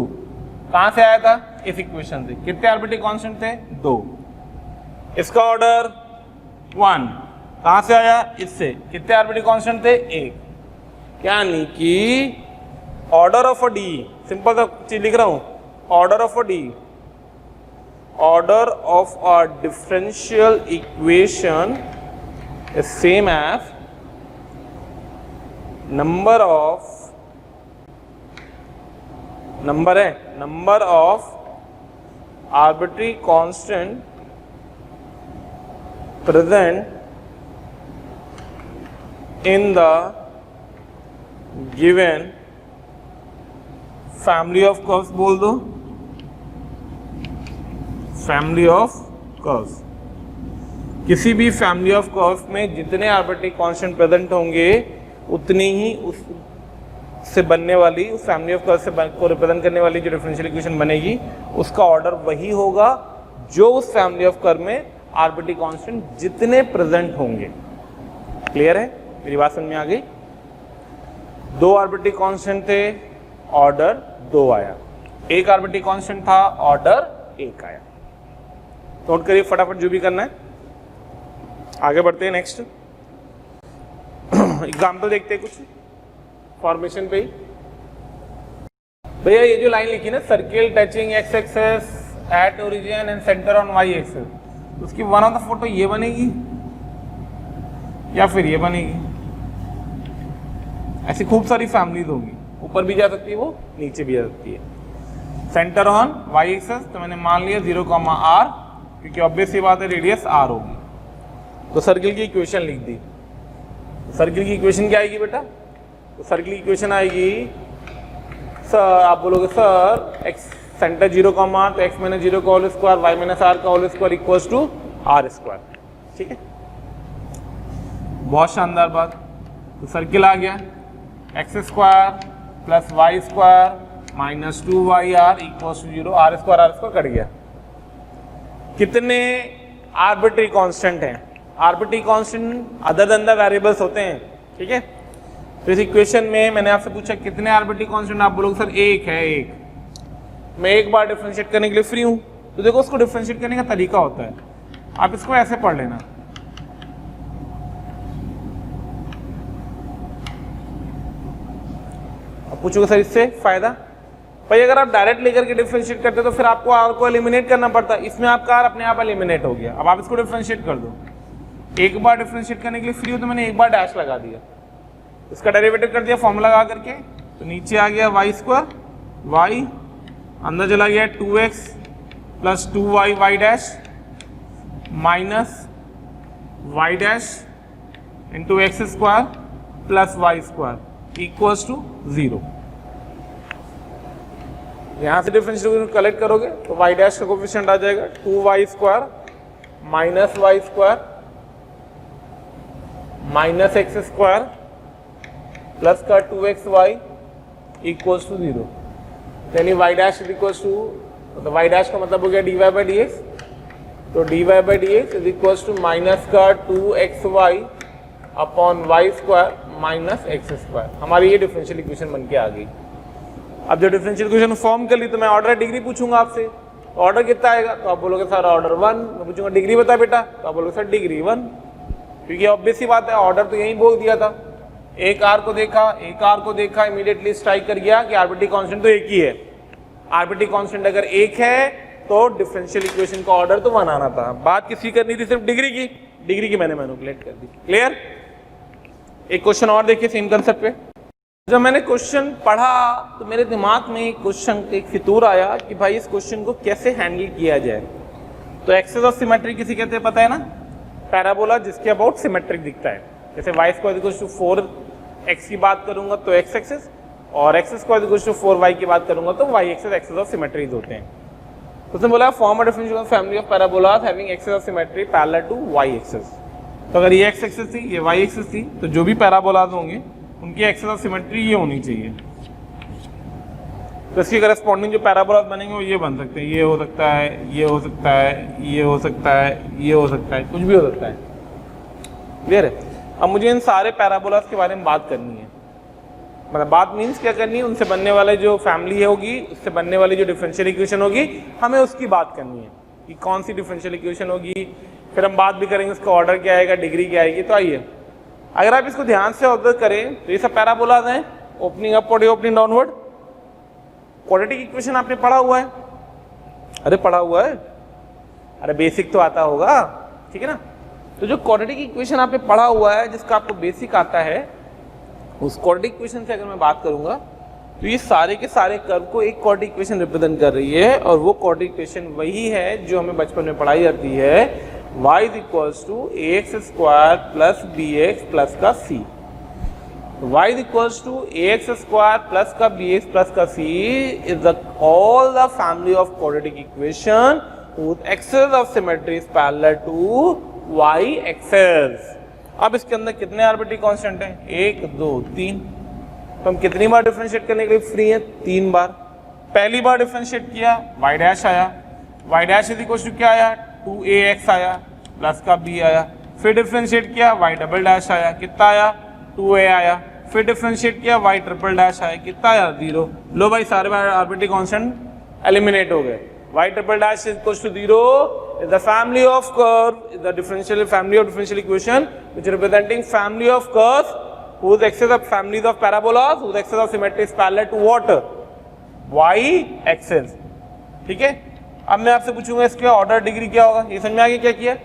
कहां से आया था? इस इक्वेशन से। कितने आर्बिट्ररी कांस्टेंट थे? 2। इसका ऑर्डर 1 कहां से आया? इससे। कितने आर्बिट्ररी कांस्टेंट थे? 1। यानी कि order of a D, simple सा चीज लिख रहा हूं, order of a D, order of a differential equation is same as number of, number है, number of arbitrary constant present in the given family of curves. बोल दो फैमिली ऑफ कर्व्स। किसी भी फैमिली ऑफ कर्व्स में जितने आर्बिट्ररी कांस्टेंट प्रेजेंट होंगे उतनी ही उससे बनने वाली, उस फैमिली ऑफ कर्व्स से को रिप्रेजेंट करने वाली जो डिफरेंशियल इक्वेशन बनेगी उसका ऑर्डर वही होगा जो उस फैमिली ऑफ कर्व में आर्बिट्ररी कांस्टेंट जितने प्रेजेंट होंगे। क्लियर है? मेरी बात समझ में आ गई? 2 आर्बिट्ररी कांस्टेंट थे, ऑर्डर 2 आया। 1 आर्बिट्ररी कांस्टेंट था, ऑर्डर 1 आया। नोट करिए फटाफट जो भी करना है। आगे बढ़ते हैं नेक्स्ट एग्जाम्पल देखते हैं कुछ फॉर्मेशन पे ही। भैया ये जो लाइन लिखी ना, circle touching x axes at origin and centre on y axes, उसकी वन ऑफ द फोटो ये बनेगी या फिर ये बनेगी। ऐसी खूब सारी फैमिलीज होगी, ऊपर भी जा सकती है वो, नीचे भी जा सकती है। सेंटर ऑन वाई एक्सेस तो मैंने मान लिया 0,r, क्योंकि ऑब्वियस सी बात है रेडियस r होगी। तो सर्किल की इक्वेशन लिख दी। सर्किल की इक्वेशन क्या आएगी बेटा? तो सर्किल की इक्वेशन आएगी, सर आप बोलोगे सर एक्स सेंटर 0, तो x माइनस 0 का whole square, y minus r का whole square equals to r square. ठीक है, बहुत शानदार बात। तो सर्किल आ गया, x square plus Y square minus 2yr equals to 0, r square cut गया। कितने आर्बिट्री कांस्टेंट हैं? Arbitrary constant other than the variables होते हैं। ठीक है, तो इस इक्वेशन में मैंने आपसे पूछा कितने आर्बिट्री कांस्टेंट, आप बोलोगे सर एक है, एक। मैं एक बार डिफरेंशिएट करने के लिए फ्री हूं, तो देखो उसको डिफरेंशिएट करने का तरीका होता है, आप इसको ऐसे पढ़ लेना। अब पूछोगे सर इससे फायदा, भाई अगर आप डायरेक्ट लेकर के डिफरेंशिएट करते तो फिर आपको आर को एलिमिनेट करना पड़ता, इसमें आपका आर अपने आप एलिमिनेट हो गया। अब आप इसको डिफरेंशिएट कर दो, एक बार डिफरेंशिएट करने के लिए फ्री हो तो मैंने एक बार डैश लगा दिया, इसका डेरिवेटिव कर दिया फॉर्मूला लगा करके, तो नीचे आ गया वाई स्क्वायर, वाई अंदर चला गया 2x plus 2y y dash minus y dash into x square plus Y square equals to 0। यहां से डिफरेंशियल कलेक्ट करोगे तो वाई डैश का कोफिशिएंट आ जाएगा 2y square minus y square minus x square plus का 2xy इक्वल्स टू 0। यानी y dash is equals to, तो वाई डैश का मतलब हो गया dy बाई डी एक्स, तो dy by d x is equals to minus का 2xy upon y square minus x square. हमारी ये डिफरेंशियल इक्वेशन बन के आ गई। अब जो डिफरेंशियल इक्वेशन फॉर्म कर ली तो मैं ऑर्डर डिग्री पूछूंगा आपसे, तो ऑर्डर कितना आएगा, तो आप बोलोगे सर ऑर्डर 1। मैं पूछूंगा डिग्री बता बेटा, तो आप बोलोगे सर डिग्री 1, क्योंकि ऑब्वियस सी बात है ऑर्डर तो यही बोल दिया था। एक आर को देखा, इमीडिएटली स्ट्राइक कर गया कि आर्बिट्री कांस्टेंट तो एक ही है। आर्बिट्री कांस्टेंट अगर एक है तो डिफरेंशियल इक्वेशन का ऑर्डर तो 1 आना था। बात किसकी करनी थी, सिर्फ डिग्री की मैंने मैनिपुलेट कर दी। क्लियर? एक क्वेश्चन और देखिए सेम कंसेप्ट पे। जब मैंने क्वेश्चन पढ़ा तो मेरे दिमाग में क्वेश्चन एक फितूर आया कि भाई इस क्वेश्चन को कैसे हैंडल किया जाए। तो एक्सेस ऑफ सिमेट्री किसी कहते हैं, पता है ना, पैराबोला जिसके अबाउट सिमेट्रिक दिखता है। जैसे Y square equals to 4x की बात करूंगा तो x एक्सेस, और x square equals to 4y की बात करूंगा तो y axis. Axis of symmetries होते हैं। तो उसने बोला form a differential family of parabolas having axis of symmetry parallel to y axis. तो अगर ये x एक्सेस थी, ये y एक्सेस थी, तो जो भी पैराबोलास होंगे उनकी एक्सेस ऑफ सिमेट्री ये होनी चाहिए। तो इसकी करस्पॉन्डिंग जो पैराबोलास बनेंगे वो ये बन सकते हैं, ये हो सकता है, ये हो सकता है, ये हो सकता है, ये हो सकता है, कुछ भी हो सकता है। क्लियर है? अब मुझे इन सारे पैराबोलास के बारे में बात करनी है। मतलब बात मीन्स क्या करनी है, उनसे बनने वाले जो फैमिली होगी, उससे बनने वाली जो डिफरेंशियल इक्वेशन होगी, हमें उसकी बात करनी है कि कौन सी डिफरेंशियल इक्वेशन होगी। फिर हम बात भी करेंगे उसका ऑर्डर क्या आएगा, डिग्री क्या आएगी। तो आइए, अगर आप इसको ध्यान से ऑब्जर्व करें तो ये सब पैराबोलास हैं, ओपनिंग अपवर्ड या ओपनिंग डाउनवर्ड। क्वाड्रेटिक इक्वेशन आपने पढ़ा हुआ है? अरे पढ़ा हुआ है, अरे बेसिक तो आता होगा, ठीक है ना। तो जो क्वाड्रेटिक इक्वेशन आपने पढ़ा हुआ है, जिसका आपको बेसिक आता है, उस क्वाड्रेटिक इक्वेशन से अगर मैं बात करूंगा तो ये सारे के सारे कर्व को एक क्वाड्रेटिक इक्वेशन रिप्रेजेंट कर रही है। और वो क्वाड्रेटिक इक्वेशन वही है जो हमें बचपन में पढ़ाई जाती है, y is equals to ax square plus bx plus का c। y is equals to ax square plus का bx प्लस का c is the all the family of quadratic equation whose axis of symmetry is parallel to y axis। अब इसके अंदर कितने आर्बिट्री कांस्टेंट हैं? 1 2 3। तो हम कितनी बार डिफरेंशिएट करने के लिए फ्री हैं? 3 बार। पहली बार डिफरेंशिएट किया y डैश आया, y dash is equal to क्या आया, 2ax आया प्लस का b आया। फिर डिफरेंशिएट किया y डबल डैश आया, कितना आया, 2a आया। फिर डिफरेंशिएट किया y ट्रिपल डैश आया, कितना आया, 0। लो भाई सारे आर्बिट्री कांस्टेंट एलिमिनेट हो गए। y triple dash is equals to 0 is the family of curve, is the differential family of differential equation which is representing family of curves whose axis of families of parabolas whose axis of symmetry is parallel to what, y axis। ठीक है, अब मैं आपसे पूछूंगा इसके ऑर्डर डिग्री क्या होगा। ये समझ में आ गया क्या किया?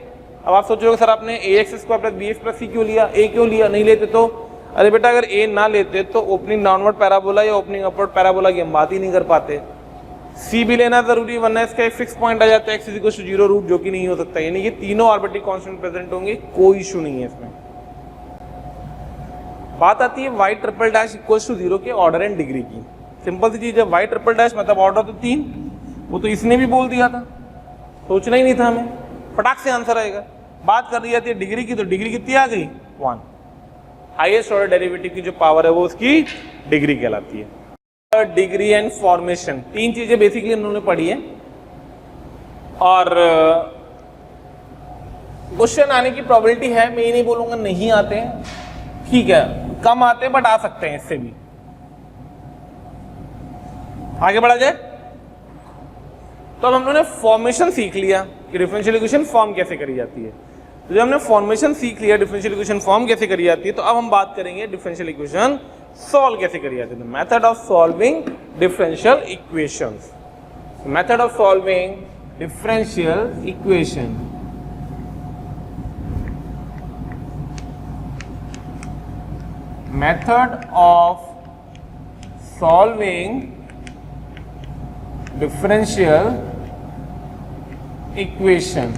अब आप सोचोगे सर आपने ax square plus bx plus c क्यों लिया, a क्यों लिया, नहीं लेते तो? अरे बेटा अगर a ना लेते तो ओपनिंग डाउनवर्ड पैराबोला या ओपनिंग अपवर्ड पैराबोला की हम बात ही नहीं कर पाते। c भी लेना जरूरी, वरना इसका एक फिक्स पॉइंट आ जाता है x इक्वल टू 0 रूट, जो कि नहीं हो सकता। यानी ये तीनों आर्बिट्री कांस्टेंट प्रेजेंट होंगे, कोई इशू नहीं है इसमें। बात आती है y triple dash equal to 0 के ऑर्डर एंड डिग्री की। सिंपल सी चीज है, y ट्रिपल डैश मतलब ऑर्डर तो 3, वो तो इसने भी बोल दिया था, सोचना ही नहीं था हमें। फटाक से आंसर आएगा। बात कर रही जाती है डिग्री की, तो डिग्री कितनी आ गई 1। हाईएस्ट ऑर्डर डेरिवेटिव की जो पावर है वो उसकी डिग्री कहलाती है। डिग्री एंड फॉर्मेशन, तीन चीजें बेसिकली उन्होंने पढ़ी है और क्वेश्चन आने की प्रोबेबिलिटी है, मैं ये नहीं बोलूंगा नहीं आते हैं, ठीक है कम आते हैं बट आ सकते हैं इससे भी। आगे बढ़ा जाए। तो अब हम लोगों ने फॉर्मेशन सीख लिया कि डिफरेंशियल इक्वेशन फॉर्म कैसे करी जाती है। तो जब हमने फॉर्मेशन सीख लिया डिफरेंशियल इक्वेशन फॉर्म कैसे करी जाती है, तो अब हम बात करेंगे डिफरेंशियल इक्वेशन सॉल्व कैसे करी जाती है। Method of solving differential equations, method of solving differential equation. Method of solving differential equation,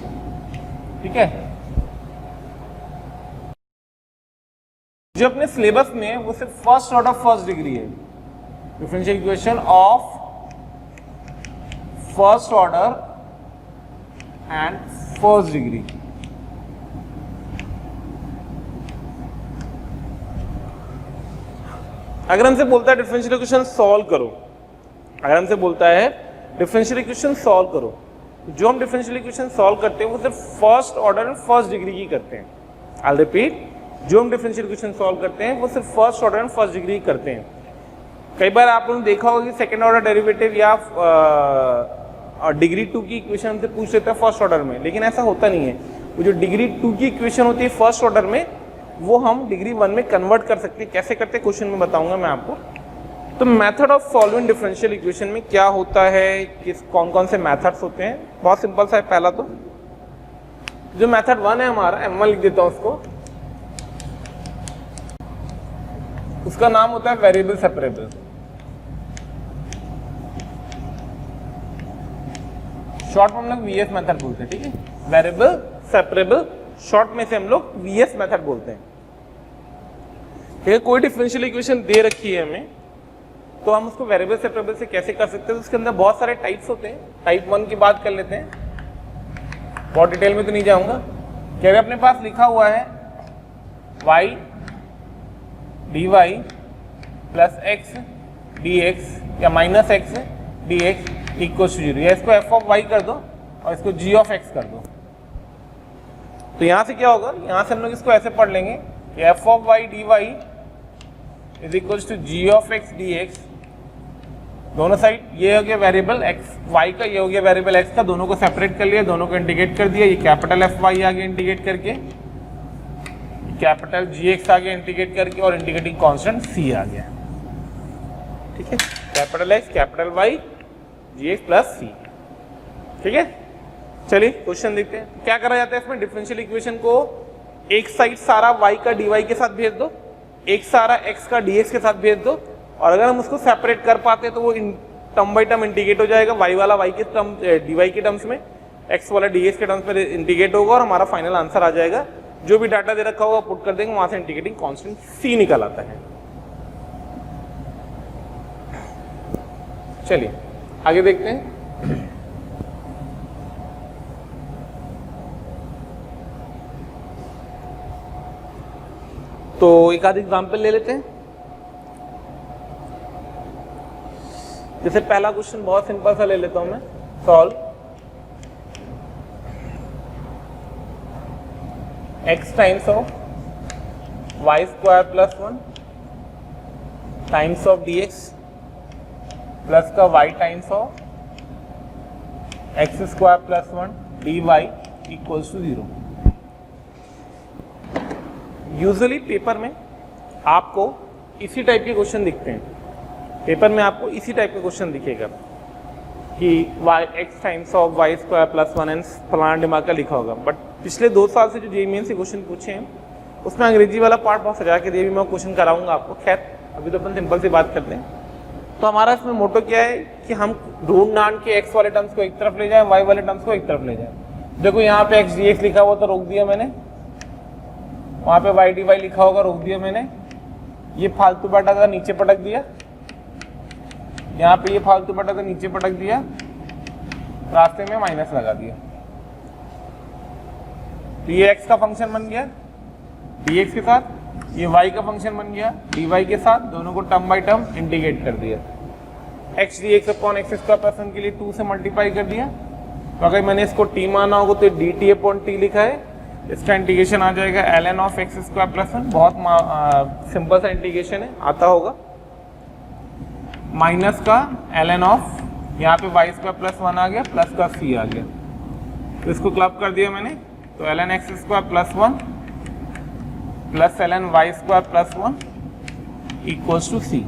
ठीक है। जो अपने सिलेबस में वो सिर्फ फर्स्ट ऑर्डर फर्स्ट डिग्री है, differential equation of first order and first degree. अगर हमसे बोलता है डिफरेंशियल इक्वेशन सॉल्व करो, अगर हमसे बोलता है डिफरेंशियल इक्वेशन सॉल्व करो, तो जो हम डिफरेंशियल इक्वेशन सॉल्व करते हैं वो सिर्फ first order and first degree की करते हैं। आई रिपीट, जो हम डिफरेंशियल इक्वेशन सॉल्व करते हैं वो सिर्फ first order and first degree करते हैं। कई बार आप लोगों ने देखा होगा कि सेकंड ऑर्डर डेरिवेटिव या डिग्री 2 की इक्वेशन हमसे पूछ लेते हैं फर्स्ट ऑर्डर में, लेकिन ऐसा होता नहीं है। वो जो डिग्री 2 की इक्वेशन होती है फर्स्ट ऑर्डर में, वो हम डिग्री 1 में कन्वर्ट कर सकते हैं। कैसे करते हैं क्वेश्चन में बताऊंगा मैं आपको। तो method of solving differential equation में क्या होता है, किस कौन कौन से मेथड्स होते हैं, बहुत सिंपल सा है। पहला तो जो मेथड 1 है हमारा, M1 लिख देता हूं उसको, उसका नाम होता है वेरिएबल सेपरेबल। शॉर्ट में हम लोग VS मेथड बोलते हैं, ठीक है। वेरिएबल सेपरेबल शॉर्ट में से हम लोग VS मेथड बोलते हैं, ठीक है। कोई डिफरेंशियल इक्वेशन दे रखी है हमें, तो हम उसको वेरिएबल सेपरेबल से कैसे कर सकते हैं। तो उसके अंदर बहुत सारे टाइप्स होते हैं। टाइप 1 की बात कर लेते हैं, बहुत डिटेल में तो नहीं जाऊंगा। क्या अपने पास लिखा हुआ है y dy plus x dx या minus x dx equal to 0, या इसको f ऑफ y कर दो और इसको g ऑफ x कर दो। तो यहां से क्या होगा, यहां से हम लोग इसको ऐसे पढ़ लेंगे कि f of y dy is equal to g of x dx। दोनों साइड, ये हो गया वेरिएबल x y का, ये हो गया वेरिएबल x का, दोनों को सेपरेट कर लिया, दोनों को इंटीग्रेट कर दिया। ये कैपिटल F y आ गया इंटीग्रेट करके, कैपिटल जी एक्स आ गया इंटीग्रेट करके, और इंटीग्रेटिंग कांस्टेंट c आ गया, ठीक है। कैपिटल x कैपिटल y जी एक्स प्लस c, ठीक है। चलिए क्वेश्चन देखते हैं क्या करा जाता है इसमें। डिफरेंशियल इक्वेशन को एक साइड सारा y का dy के साथ भेज दो, एक सारा x का dx के साथ भेज दो, और अगर हम उसको सेपरेट कर पाते हैं तो वो टर्म बाई टर्म इंटीग्रेट हो जाएगा। y वाला y के टर्म dy के टर्म्स में, x वाला dx के टर्म्स में इंटीग्रेट होगा, और हमारा फाइनल आंसर आ जाएगा। जो भी डाटा दे रखा होगा पुट कर देंगे, वहां से इंटीग्रेटिंग कांस्टेंट c निकल आता है। चलिए आगे देखते हैं। तो एक आध एग्जाम्पल ले लेते हैं। जैसे पहला क्वेश्चन बहुत सिंपल सा ले लेता हूं मैं, solve x times of y square plus 1 times of dx plus का y times of x square plus 1 dy equals to 0। Usually paper में आपको इसी टाइप के क्वेश्चन दिखते हैं। पेपर में आपको इसी टाइप का क्वेश्चन दिखेगा कि x times of y square plus 1 and फलाना दिमाग का लिखा होगा। बट पिछले 2 साल से जो जेईई मेन से क्वेश्चन पूछे हैं उसमें अंग्रेजी वाला पार्ट बहुत सजा के दिए, भी मैं क्वेश्चन कराऊंगा आपको। खैर अभी तो अपन सिंपल सी बात करते हैं। तो हमारा इसमें मोटो क्या है कि हम ढूंढ डांड के x वाले टर्म्स को एक तरफ ले जाएं, y वाले टर्म्स को एक तरफ ले जाएं। देखो यहाँ पे x dx लिखा हुआ तो रोक दिया मैंने, वहां पे y dy लिखा होगा रोक दिया मैंने, ये फालतू बाटा था नीचे पटक दिया, यहाँ पे ये फालतू बाटा था नीचे पटक दिया, रास्ते में माइनस लगा दिया। तो ये x का फंक्शन बन गया dx के साथ, ये y का फंक्शन बन गया dy के साथ, दोनों को टर्म बाय टर्म इंटीग्रेट कर दिया। x dx upon x square plus 1 के लिए 2 से मल्टीप्लाई कर दिया, तो अगर मैंने इसको t माना होगा तो dt अपॉन t लिखा है, इसका इंटीग्रेशन आ जाएगा ln of x square plus 1, बहुत सिंपल सा इंटीग्रेशन है, आता होगा, माइनस का ln ऑफ, यहाँ पे वाई स्क्वायर प्लस 1 आ गया, प्लस का c आ गया, तो इसको क्लब कर दिया मैंने, तो ln x square plus 1 plus ln y square plus 1 equals to c।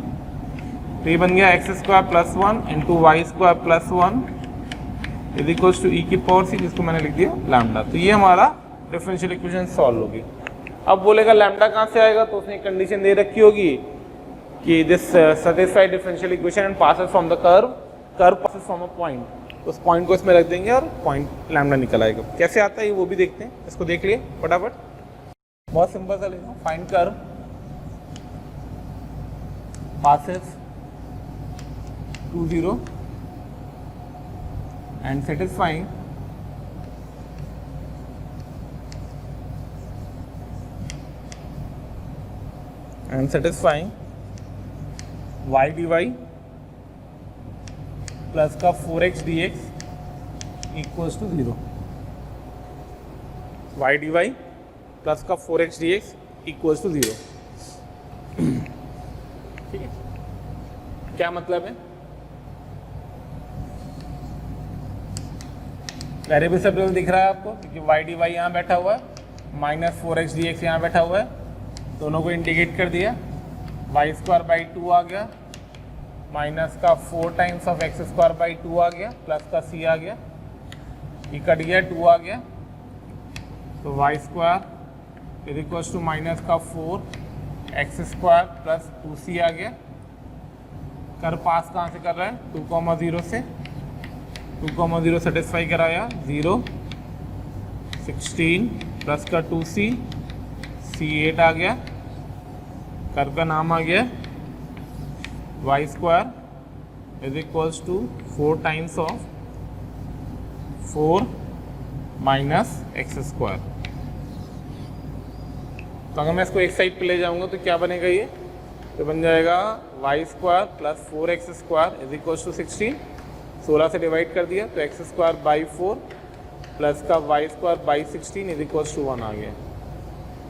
तो ये बन गया x square plus 1 into y square plus 1 is equals to e की पावर सी, जिसको मैंने लिख दिया लैम्डा। तो ये हमारा डिफरेंशियल इक्वेशन सॉल्व होगी। अब बोलेगा लैम्डा कहाँ से आएगा, तो उसने कंडीशन दे रखी होगी कि this satisfied differential equation and passes from the curve, curve passes from a point, तो उस पॉइंट को इसमें रख देंगे और पॉइंट लैम्डा निकल आएगा। कैसे आता है वो भी देखते हैं, इसको देख लिए फटाफट, बहुत सिंपल सा लेना, find curve passes to 0 and satisfying y dy plus का 4x dx equals to 0, y dy plus का 4x dx इक्वल्स टू 0। ठीक है, क्या मतलब है, वेरिएबल सेपरेबल दिख रहा है आपको, क्योंकि y dy यहाँ बैठा हुआ है, माइनस 4x dx यहाँ बैठा हुआ है, दोनों को इंटीग्रेट कर दिया, वाई स्क्वायर बाई 2 आ गया, माइनस का 4 times of x square by 2 आ गया, प्लस का c आ गया, ये कट गया 2 आ गया, तो y square is equals to minus का 4 एक्स स्क्वायर प्लस 2c आ गया। कर पास कहाँ से कर रहा है, 2,0 से, 2,0 सेटिस्फाई कराया, 0 16 प्लस का 2c, c8 आ गया, कर का नाम आ गया y square is equals to 4 times of 4 minus x square. तो अगर मैं इसको एक साइड पे ले जाऊंगा तो क्या बनेगा, ये तो बन जाएगा y square plus 4x square is equals to 16 से डिवाइड कर दिया, तो एक्स स्क्वायर बाई 4 प्लस का y square by 16 is equals to 1 आ गया।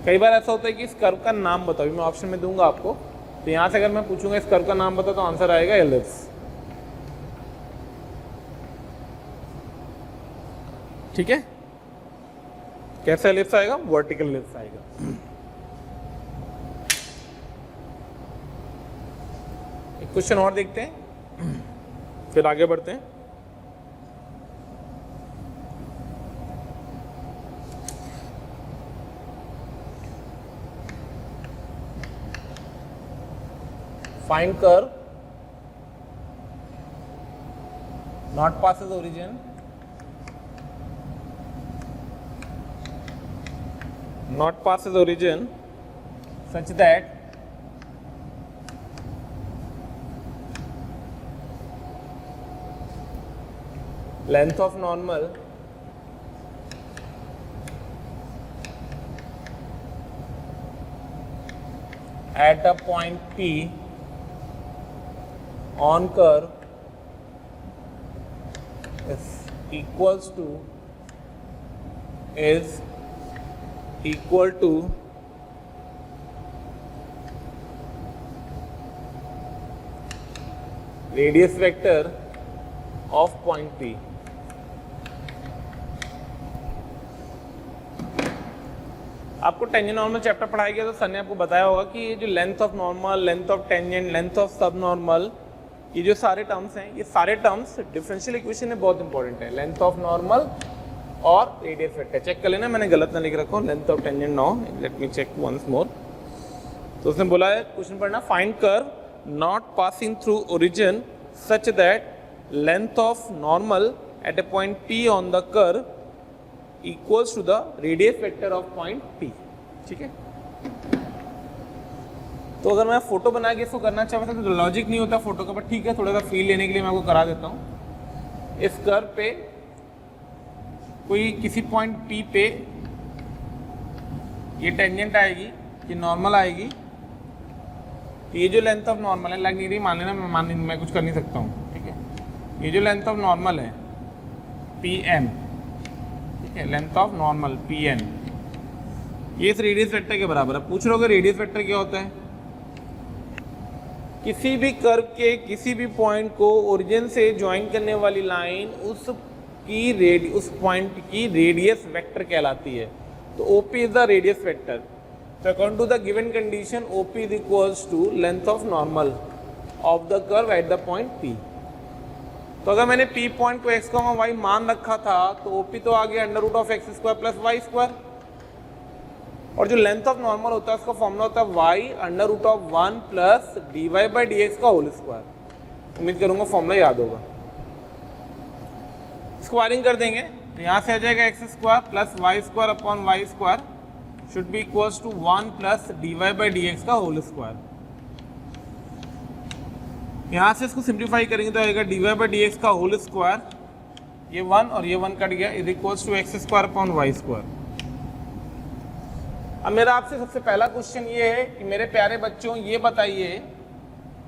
कई बार ऐसा होता है कि इस कर्व का नाम बताओ, मैं ऑप्शन में दूंगा आपको, तो यहाँ से अगर मैं पूछूंगा इस कर्व का नाम बताओ तो आंसर आएगा एलिप्स। ठीक है, कैसा एलिप्स आएगा, वर्टिकल एलिप्स आएगा। एक क्वेश्चन और देखते हैं, फिर आगे बढ़ते हैं। Find curve not passes origin, not passes origin such that length of normal at a point P on curve is equal to radius vector of point P। आपको टेंजेंट नॉर्मल चैप्टर पढ़ाया गया तो सर ने आपको बताया होगा कि ये जो length of normal, length of tangent, length of सब नॉर्मल, ये जो सारे टर्म्स हैं, ये सारे टर्म्स डिफरेंशियल इक्वेशन में बहुत इंपॉर्टेंट है। लेंथ ऑफ नॉर्मल और रेडियस वेक्टर चेक कर लेना, मैंने गलत ना लिख रखा हूँ, length of tangent no, let me check once more. तो उसने बोला है क्वेश्चन पढ़ना, find curve not passing through origin such that length of normal at a point P on the curve equals to the radius vector of point P। ठीक है, तो अगर मैं फोटो बना के इसको करना चाहता तो लॉजिक नहीं होता फोटो का, बट ठीक है, थोड़ा सा फील लेने के लिए मैं आपको करा देता हूँ। इस कर्व पे कोई किसी पॉइंट P पे ये टेंजेंट आएगी, ये नॉर्मल आएगी, ये जो लेंथ ऑफ नॉर्मल है, लग नहीं रही, मान लेना मैं कुछ कर नहीं सकता हूँ, ठीक है। ये जो लेंथ ऑफ नॉर्मल है Pn, ठीक है, लेंथ ऑफ नॉर्मल Pn, ये इस रेडियस वेक्टर के बराबर है। पूछ रहे हो रेडियस वेक्टर क्या होता है? किसी भी कर्व के किसी भी पॉइंट को ओरिजिन से ज्वाइन करने वाली लाइन उस पॉइंट की रेडियस वेक्टर कहलाती है। तो OP is the radius vector. तो according to the given condition OP is equals to length of normal of the curve at the point P। तो अगर मैंने P पॉइंट को x, y मान रखा था तो OP तो आ गया under root of x square plus Y square, और जो लेंथ ऑफ नॉर्मल होता है उसका फॉर्मूला होता है y under root of 1 plus dy by d x का होल स्क्वायर। उम्मीद करूंगा फॉर्मूला याद होगा। स्क्वायरिंग कर देंगे तो यहाँ से आ जाएगा x square plus Y square upon y square should be equals to 1 plus dy by d x का होल स्क्वायर। यहाँ से इसको सिंप्लीफाई करेंगे तो आएगा dy बाई डी एक्स का होल स्क्वायर, ये 1 और ये 1 कट गया, is equals to x square upon y square. अब मेरा आपसे सबसे पहला क्वेश्चन ये है कि मेरे प्यारे बच्चों ये बताइए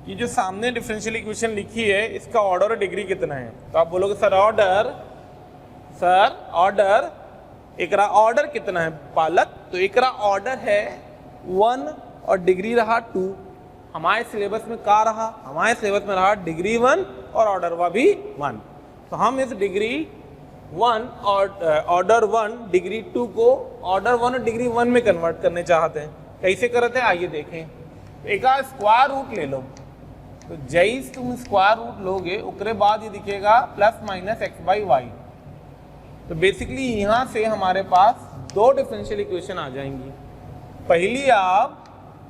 कि जो सामने डिफरेंशियल इक्वेशन लिखी है इसका ऑर्डर और डिग्री कितना है? तो आप बोलोगे सर ऑर्डर एकरा ऑर्डर कितना है बालक? तो एकरा ऑर्डर है 1 और डिग्री रहा 2। हमारे सिलेबस में का रहा? हमारे सिलेबस में रहा डिग्री 1 और ऑर्डर वा भी 1। तो हम इस डिग्री 1 और ऑर्डर 1 डिग्री 2 को ऑर्डर 1 और डिग्री 1 में कन्वर्ट करने चाहते हैं। कैसे करते हैं आइए देखें। एक स्क्वायर रूट ले लो, तो जैसे तुम स्क्वायर रूट लोगे उसके बाद ये दिखेगा plus minus x by y. तो बेसिकली यहाँ से हमारे पास दो डिफरेंशियल इक्वेशन आ जाएंगी। पहली आप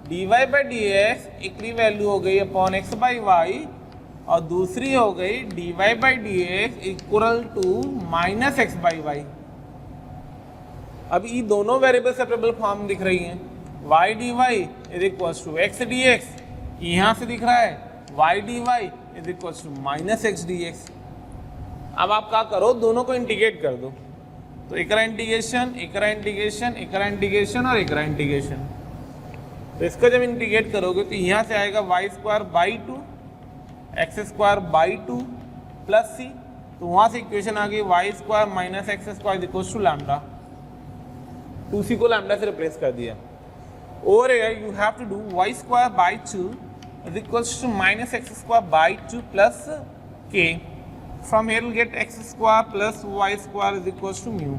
dy by d x equally value हो गई अपॉन एक्स बाई वाई, और दूसरी हो गई dy by d x equal to minus x by y. अब ये दोनों वेरिएबल सेपरेबल फॉर्म दिख रही हैं। y dy is equal to x d x, यहाँ से दिख रहा है y dy is equal to minus x d x. अब आप क्या करो, दोनों को इंटीग्रेट कर दो। तो एकरा इंटीग्रेशन, एकरा इंटीग्रेशन, एकरा इंटीग्रेशन और एकरा इंटीग्रेशन। तो इसका जब इंटीग्रेट करोगे तो यहाँ से आएगा y square by 2 x square by 2 plus c. तो वहाँ से इक्वेशन आ गई y square minus x square equals to lambda. 2c को लैम्डा से रिप्लेस कर दिया। Over here you have to do y square by 2 is equals to minus x square by 2 plus k। From here we'll get x square plus y square is equals to mu.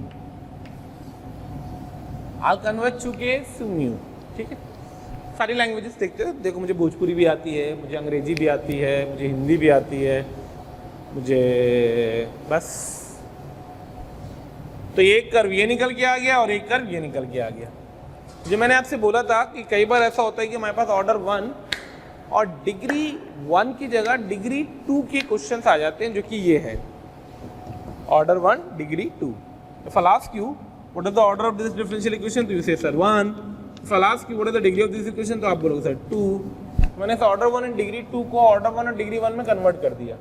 I'll convert to k to mu. ठीक है, सारी लैंग्वेजेस देखते हो। देखो मुझे भोजपुरी भी आती है, मुझे अंग्रेजी भी आती है, मुझे हिंदी भी आती है, मुझे बस तो एक कर्व ये निकल के आ गया और एक कर्व ये निकल के आ गया। जो मैंने आपसे बोला था कि कई बार ऐसा होता है कि हमारे पास ऑर्डर 1 और डिग्री 1 की जगह डिग्री 2 के क्वेश्चंस आ जाते हैं, जो कि ये है order 1 degree 2। If I'll ask you what is the order of this differential equation, तो you say sir 1. If I'll ask you what is the degree of this equation, तो आप बोलोगे सर 2। मैंने ऑर्डर 1 और डिग्री 2 को ऑर्डर 1 और डिग्री 1 में कन्वर्ट कर दिया।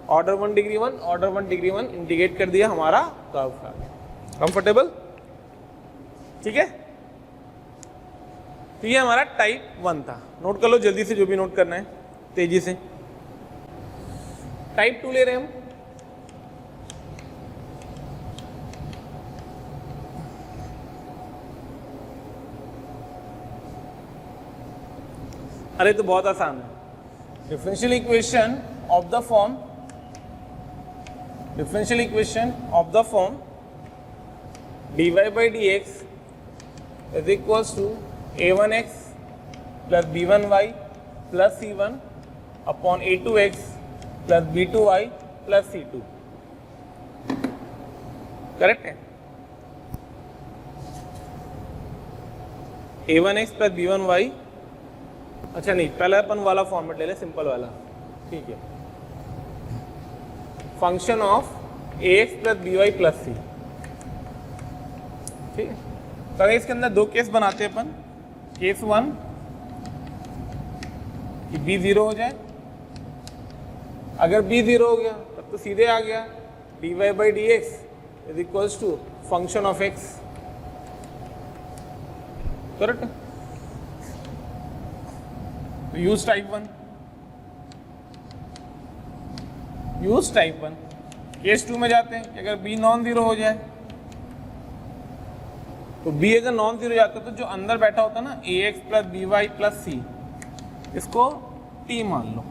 Order 1 degree 1, order 1 degree 1 integrate कर दिया, हमारा कर्व आ गया। कंफर्टेबल? ठीक है, तो ये हमारा टाइप 1 था। नोट कर लो जल्दी से, जो भी नोट करना है तेजी से। टाइप 2 ले रहे हैं हम। अरे तो बहुत आसान है। Differential equation of the form, differential equation of the form dy by d x is equals to a1x plus b1y plus c1 upon a2x plus b2y plus c2। Correct है? a1x प्लस b1y, अच्छा नहीं, पहले अपन वाला फॉर्मेट ले ले, सिंपल वाला, ठीक है। Function of ax plus by plus c, ठीक है। तो इसके अंदर दो केस बनाते हैं अपन। केस 1 कि b 0 हो जाए। अगर b 0 हो गया तब तो सीधे आ गया dy by d x is equals to function of x। Correct. तो use type 1, use type 1। Case 2 में जाते हैं कि अगर बी नॉन जीरो हो जाए, तो बी अगर नॉन जीरो जाता है तो जो अंदर बैठा होता है ना a x plus b y plus c, इसको टी मान लो।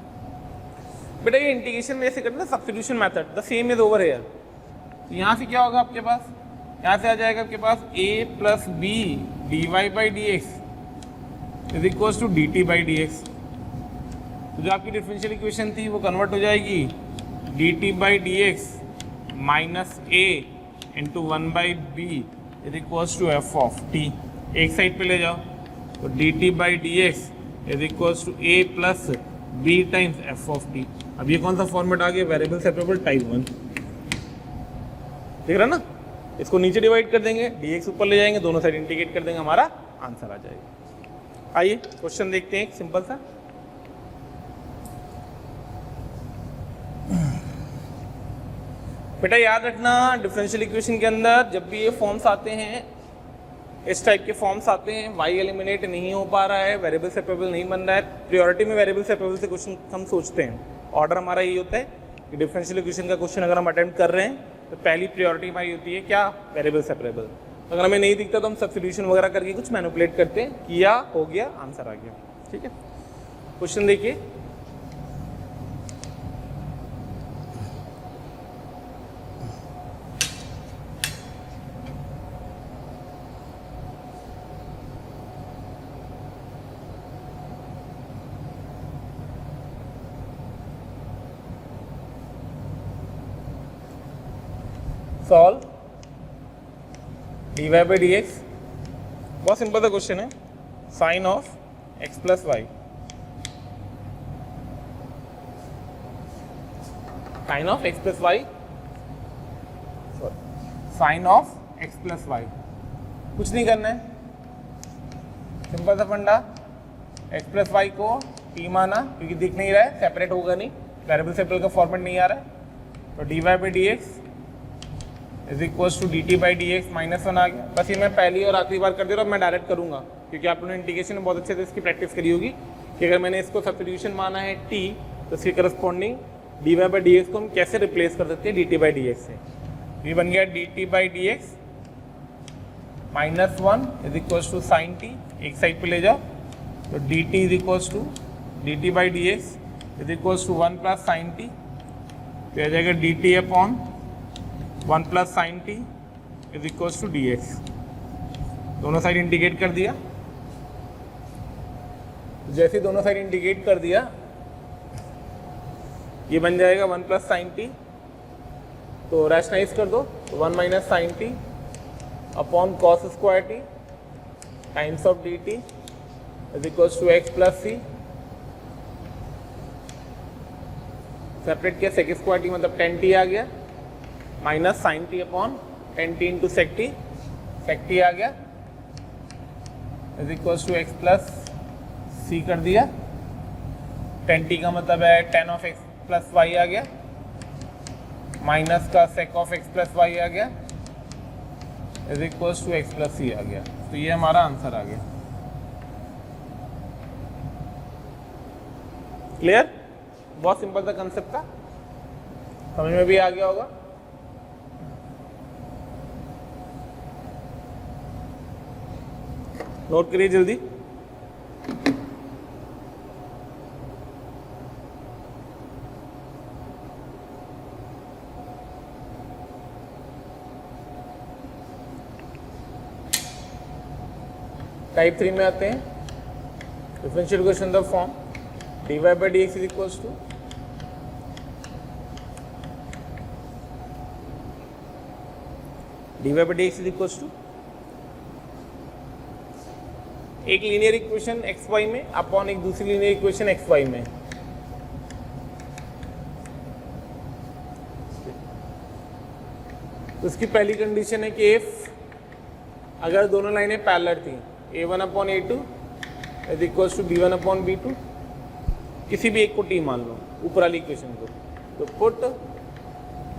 बेटा ये इंटीग्रेशन में ऐसे करते हैं substitution method, the same is over here. तो यहाँ से क्या होगा आपके पास, यहाँ से आ जाएगा आपके पास a plus b d y by d x is equal to d t by d x. तो जो आपकी डिफरेंशियल इक्वेशन थी वो कन्वर्ट हो जाएगी d t by d x minus a into one by b is equal to f of t. एक साइड पे ले जाओ तो d t by d x is equal to a plus b times f of t. अब ये कौन सा फॉर्मेट आ गया, वेरिएबल सेपरेबल टाइप 1। देख रहा ना, इसको नीचे डिवाइड कर देंगे, dx ऊपर ले जाएंगे, दोनों साइड इंटीग्रेट कर देंगे, हमारा आंसर आ जाएगा। आइए क्वेश्चन देखते हैं एक सिंपल सा। बेटा याद रखना डिफरेंशियल इक्वेशन के अंदर जब भी ये फॉर्म्स आते हैं, इस टाइप के फॉर्म्स आते हैं, y एलिमिनेट नहीं हो पा रहा है, वेरिएबल सेपरेबल नहीं बन रहा है, प्रायोरिटी में वेरिएबल सेपरेबल से क्वेश्चन हम सोचते हैं। ऑर्डर हमारा यही होता है कि डिफरेंशियल इक्वेशन का क्वेश्चन अगर हम अटेम्प्ट कर रहे हैं तो पहली प्रायोरिटी हमारी होती है क्या, वेरिएबल सेपरेबल। अगर हमें नहीं दिखता तो हम सब्स्टिट्यूशन वगैरह करके कुछ मैनिपुलेट करते हैं, किया हो गया आंसर आ गया। ठीक है, क्वेश्चन देखिए। Solve d y by d x, बहुत सिंपल सा क्वेश्चन है। Sine of x plus y, sine of x plus y, sine of x plus y, कुछ नहीं करना है, सिंपल सा फंडा। एक्स प्लस वाई को टी माना क्योंकि दिख नहीं रहा है, सेपरेट होगा नहीं, वेरिएबल सेपरेबल का फॉर्मेट नहीं आ रहा है, तो d y by d x is equals to d t by d x minus 1 आ गया। बस ये मैं पहली और आखिरी बार कर दे रहा हूँ, मैं डायरेक्ट करूँगा क्योंकि आप लोगों ने इंटीग्रेशन में बहुत अच्छे से इसकी प्रैक्टिस करी होगी कि अगर मैंने इसको सब्स्टिट्यूशन माना है टी, तो इसके corresponding d y by d x को हम कैसे रिप्लेस कर सकते हैं d t by d x से। ये बन गया d t by d x minus 1 is equals to sine t, एक साइड पे ले जाओ तो d t is equals to d t by d x is equals to 1 plus sine t, तो आ जाएगा d t upon 1 plus sine T is equals to d x. दोनों साइड इंटीग्रेट कर दिया, जैसे दोनों साइड इंटीग्रेट कर दिया ये बन जाएगा 1 प्लस साइन टी, तो रैशनलाइज कर दो तो 1 minus sine t upon cos square t times of d t is equals to x plus c. Separate किया, सेक स्क्वायर टी मतलब 10t आ गया, minus sine t upon 10t into sec t आ गया is equals to x plus c कर दिया। 10t का मतलब है 10 ऑफ एक्स प्लस वाई आ गया, माइनस का sec of x plus y आ गया is equals to x plus c आ गया। तो ये हमारा आंसर आ गया। क्लियर, बहुत सिंपल सा कंसेप्ट था, समझ में भी आ गया होगा। नोट करिए जल्दी। टाइप 3 में आते हैं, differential equation the form d y by d x is equals to d y by d x is equals to एक लीनियर इक्वेशन एक्स वाई में अपॉन एक दूसरी लीनियर इक्वेशन एक्स वाई में। तो उसकी पहली कंडीशन है कि इफ अगर दोनों लाइनें पैरेलल थी, a1 upon a2 is equals to b1 upon b2, किसी भी एक को t मान लो, ऊपर वाली इक्वेशन को, तो पुट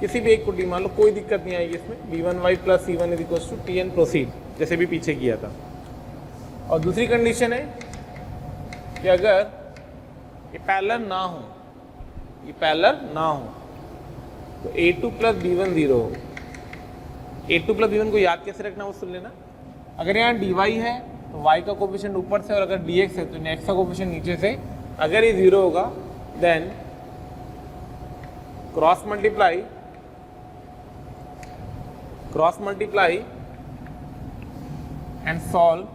किसी भी एक को t मान लो, कोई दिक्कत नहीं आएगी इसमें। b1y plus c1 is equals to t and proceed, जैसे भी पीछे किया था। और दूसरी कंडीशन है कि अगर ये पैरेलल ना हो, ये पैरेलल ना हो तो a2 प्लस b1 0 हो। a2 प्लस b1 को याद कैसे रखना वो सुन लेना। अगर यहाँ dy है तो y का कोफिशिएंट ऊपर से, और अगर dx है तो x का कोफिशिएंट नीचे से। अगर ये 0 होगा then cross multiply and solve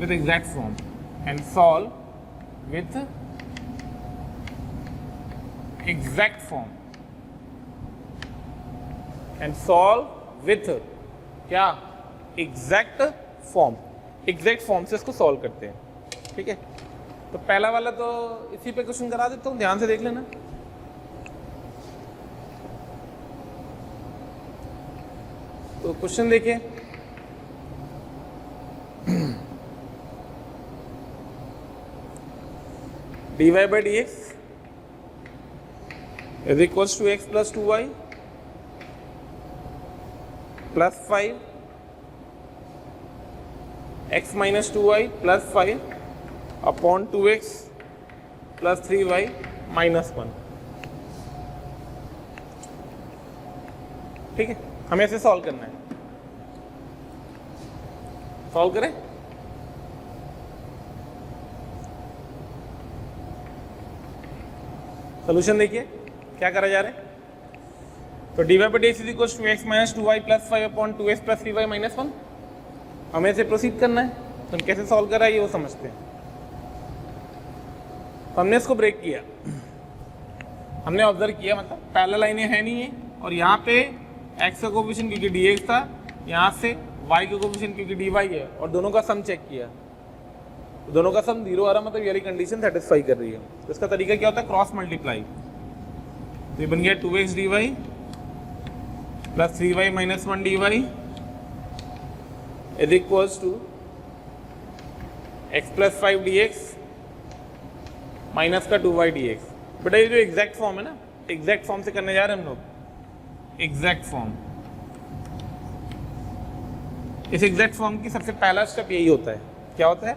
with exact form and solve with exact form and solve with क्या exact form से इसको सॉल्व करते हैं। ठीक है, तो पहला वाला तो इसी पे क्वेश्चन करा देता हूँ, ध्यान से देख लेना। तो क्वेश्चन देखिए, dy by dx is equals to x plus 2y plus 5 x minus 2y plus 5 upon 2x plus 3y minus 1। ठीक है, हमें इसे सॉल्व करना है। सॉल्व करें। सोल्यूशन देखिए क्या करा जा रहा है। तो dy by dx is equals to x minus 2y plus 5 upon 2x plus 3y minus 1। हमें इसे प्रोसीड करना है, तो हम कैसे सॉल्व करा ये वो समझते हैं। तो हमने इसको ब्रेक किया, हमने ऑब्जर्व किया, मतलब पैरेलल लाइनें है नहीं है, और यहाँ पे x का कोफिशिएंट क्योंकि dx था, यहाँ से y का कोफिशिएंट क्योंकि dy है, और दोनों का सम चेक किया, तो दोनों का सम 0 आ रहा, मतलब ये वाली कंडीशन सेटिस्फाई कर रही है। तो इसका तरीका क्या होता है, क्रॉस मल्टीप्लाई। तो ये बन गया 2x dy plus 3y minus 1 dy is equals to x plus 5 dx minus का 2y dx। बेटा ये जो एग्जैक्ट फॉर्म है ना, एग्जैक्ट फॉर्म से करने जा रहे हैं हम लोग। एग्जैक्ट फॉर्म, इस एग्जैक्ट फॉर्म की सबसे पहला स्टेप यही होता है। क्या होता है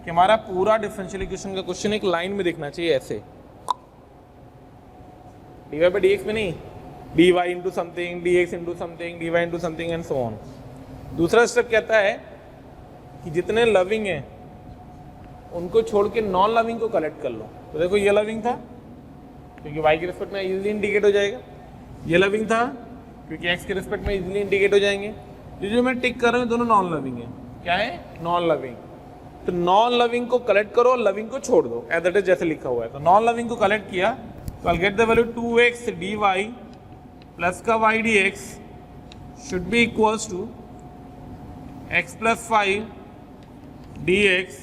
कि हमारा पूरा डिफरेंशियल इक्वेशन का क्वेश्चन एक लाइन में दिखना चाहिए, ऐसे dy by dx में नहीं, dy into something, dx into something, dy into something and so on. दूसरा स्टेप कहता है कि जितने लविंग हैं उनको छोड़ के नॉन लविंग को कलेक्ट कर लो। तो देखो ये लविंग था क्योंकि y के रिस्पेक्ट में इजीली इंडिकेट हो जाएगा, ये लविंग था क्योंकि x के रिस्पेक्ट में इजीली इंडिकेट हो जाएंगे। ये जो मैं टिक कर रहा हूँ दोनों नॉन लविंग है। क्या है, नॉन लविंग। तो नॉन लविंग को कलेक्ट करो, लविंग को छोड़ दो, एज इट इज जैसे लिखा हुआ है। तो नॉन लविंग को कलेक्ट किया तो I get the value 2x dy plus का y dx should be equals to x plus 5 dx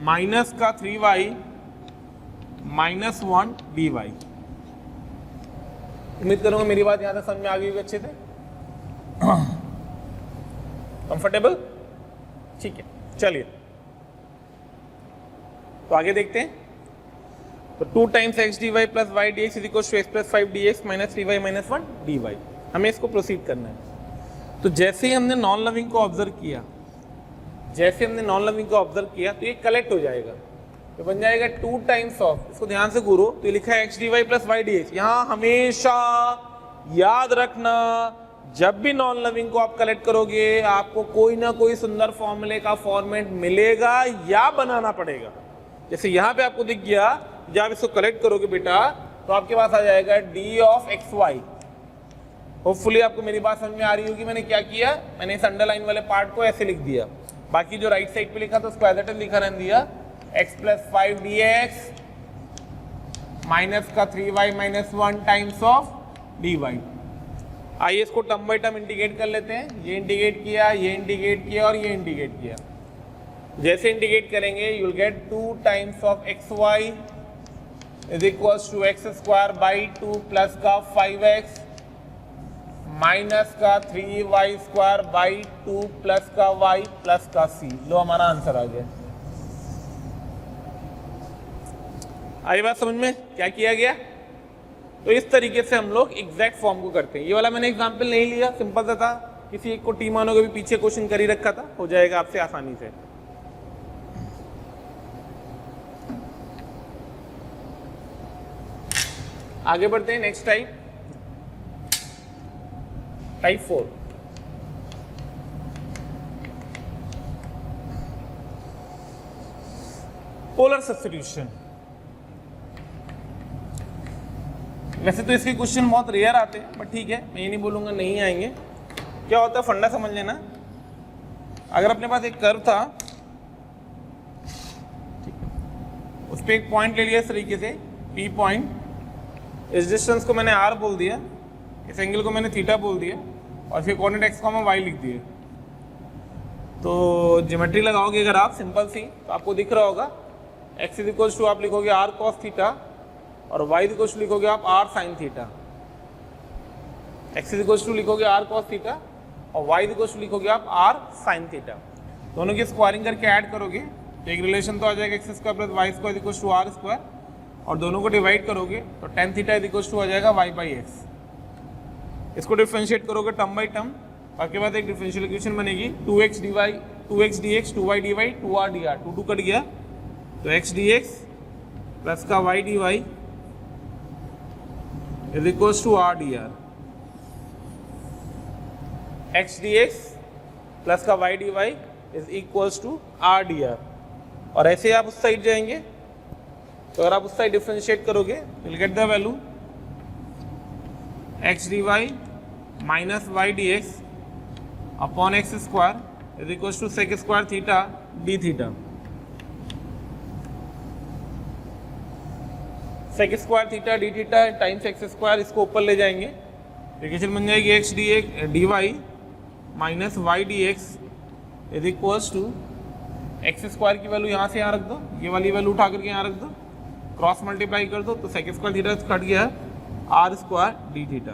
minus का 3y माइनस 1 dy। उम्मीद करूंगा मेरी बात यहाँ तक समझ में आ गई होगी अच्छे से। कंफर्टेबल, ठीक है, चलिए तो आगे देखते हैं। तो 2 times x dy plus y dx is equal to x plus 5 dx minus 3y minus 1 dy। हमें इसको प्रोसीड करना है। तो जैसे ही हमने नॉन लविंग को ऑब्जर्व किया, तो ये कलेक्ट हो जाएगा, तो बन जाएगा 2 टाइम्स ऑफ, इसको ध्यान से घूरो, तो ये लिखा है x dy plus y dx। यहाँ हमेशा याद रखना, जब भी नॉन लविंग को आप कलेक्ट करोगे आपको कोई ना कोई सुंदर फॉर्मूले का फॉर्मेट मिलेगा या बनाना पड़ेगा। जैसे यहाँ पे आपको दिख गया, जब आप इसको कलेक्ट करोगे बेटा तो आपके पास आ जाएगा d ऑफ xy। होपफुली आपको मेरी बात समझ में आ रही होगी। मैंने क्या किया, मैंने इस अंडरलाइन वाले पार्ट को ऐसे लिख दिया, बाकी जो राइट साइड पे लिखा था उसको एज इट इज लिखा रहने दिया, x प्लस 5 dx माइनस का 3y minus 1 times of dy। आइए इसको टर्म बाई टर्म इंटीग्रेट कर लेते हैं। ये इंटीग्रेट किया, ये इंटीग्रेट किया और ये इंटीग्रेट किया। जैसे इंटीग्रेट करेंगे you will get 2 times of xy is equals to x square by 2 plus का 5x माइनस का 3y स्क्वायर बाई 2 प्लस का y प्लस का c। लो हमारा आंसर आ गया। आई बात समझ में क्या किया गया। तो इस तरीके से हम लोग एग्जैक्ट फॉर्म को करते हैं। ये वाला मैंने एग्जांपल नहीं लिया, सिंपल सा था किसी एक को टी मानोगे भी, पीछे क्वेश्चन कर ही रखा था, हो जाएगा आपसे आसानी से। आगे बढ़ते हैं next type, type 4। Polar substitution. वैसे तो इसके क्वेश्चन बहुत रेयर आते हैं, बट ठीक है, मैं ये नहीं बोलूंगा नहीं आएंगे। क्या होता है फंडा समझ लेना। अगर अपने पास एक कर्व था, उस पर एक पॉइंट ले लिया इस तरीके से P पॉइंट, इस डिस्टेंस को मैंने R बोल दिया, इस एंगल को मैंने थीटा बोल दिया, और फिर कोऑर्डिनेट x, y लिख दिए। तो ज्योमेट्री लगाओगे अगर आप सिंपल सी, तो आपको दिख रहा होगा x इज इक्वल्स टू आप लिखोगे r cos थीटा, और y इज इक्वल्स टू लिखोगे आप r sin theta. x is equals to लिखोगे r cos थीटा, और y इज इक्वल्स टू लिखोगे आप r sin थीटा। दोनों की स्क्वायरिंग करके ऐड करोगे तो एक रिलेशन तो आ जाएगा x square plus Y square equals to r square, और दोनों को डिवाइड करोगे तो tan theta is equals to आ जाएगा y बाई एक्स। इसको डिफरेंशिएट करोगे टर्म बाई टर्म, उसके बाद एक डिफरेंशियल इक्वेशन बनेगी 2x dx 2y dy 2r dr, 2 cut गया तो x dx प्लस का y dy is equals to r dr। x dx plus का y dy is equals to r dr। और ऐसे आप उस साइड जाएंगे तो अगर आप उस साइड डिफरेंशिएट करोगे will get the value x dy minus y dx upon x square is equals to sec square theta d theta. Sec square theta d theta times x square, इसको ऊपर ले जाएंगे, इक्वेशन बन जाएगी x dy minus y dx is equals to x square की वैल्यू यहाँ से यहाँ रख दो, ये वाली वैल्यू उठा करके यहाँ रख दो, क्रॉस मल्टीप्लाई कर दो तो सेक स्क्वायर थीटा कट गया आर स्क्वायर डी थीटा।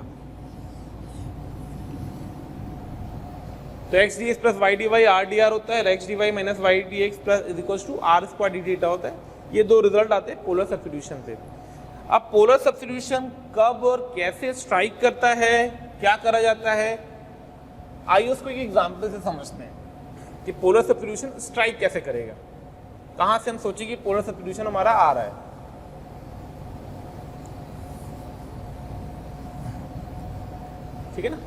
तो x d x plus y d y r d r होता है, x d y minus y d x plus is equals to r square d theta होता है। ये दो रिजल्ट आते हैं पोलर सब्स्टिट्यूशन से। अब पोलर सब्स्टिट्यूशन कब और कैसे स्ट्राइक करता है, क्या करा जाता है, आइए उसको एक एग्जाम्पल से समझते हैं कि पोलर सब्स्टिट्यूशन स्ट्राइक कैसे करेगा। कहां से हम सोचे कि पोलर सब्स्टिट्यूशन हमारा आ रहा है। ठीक है ना,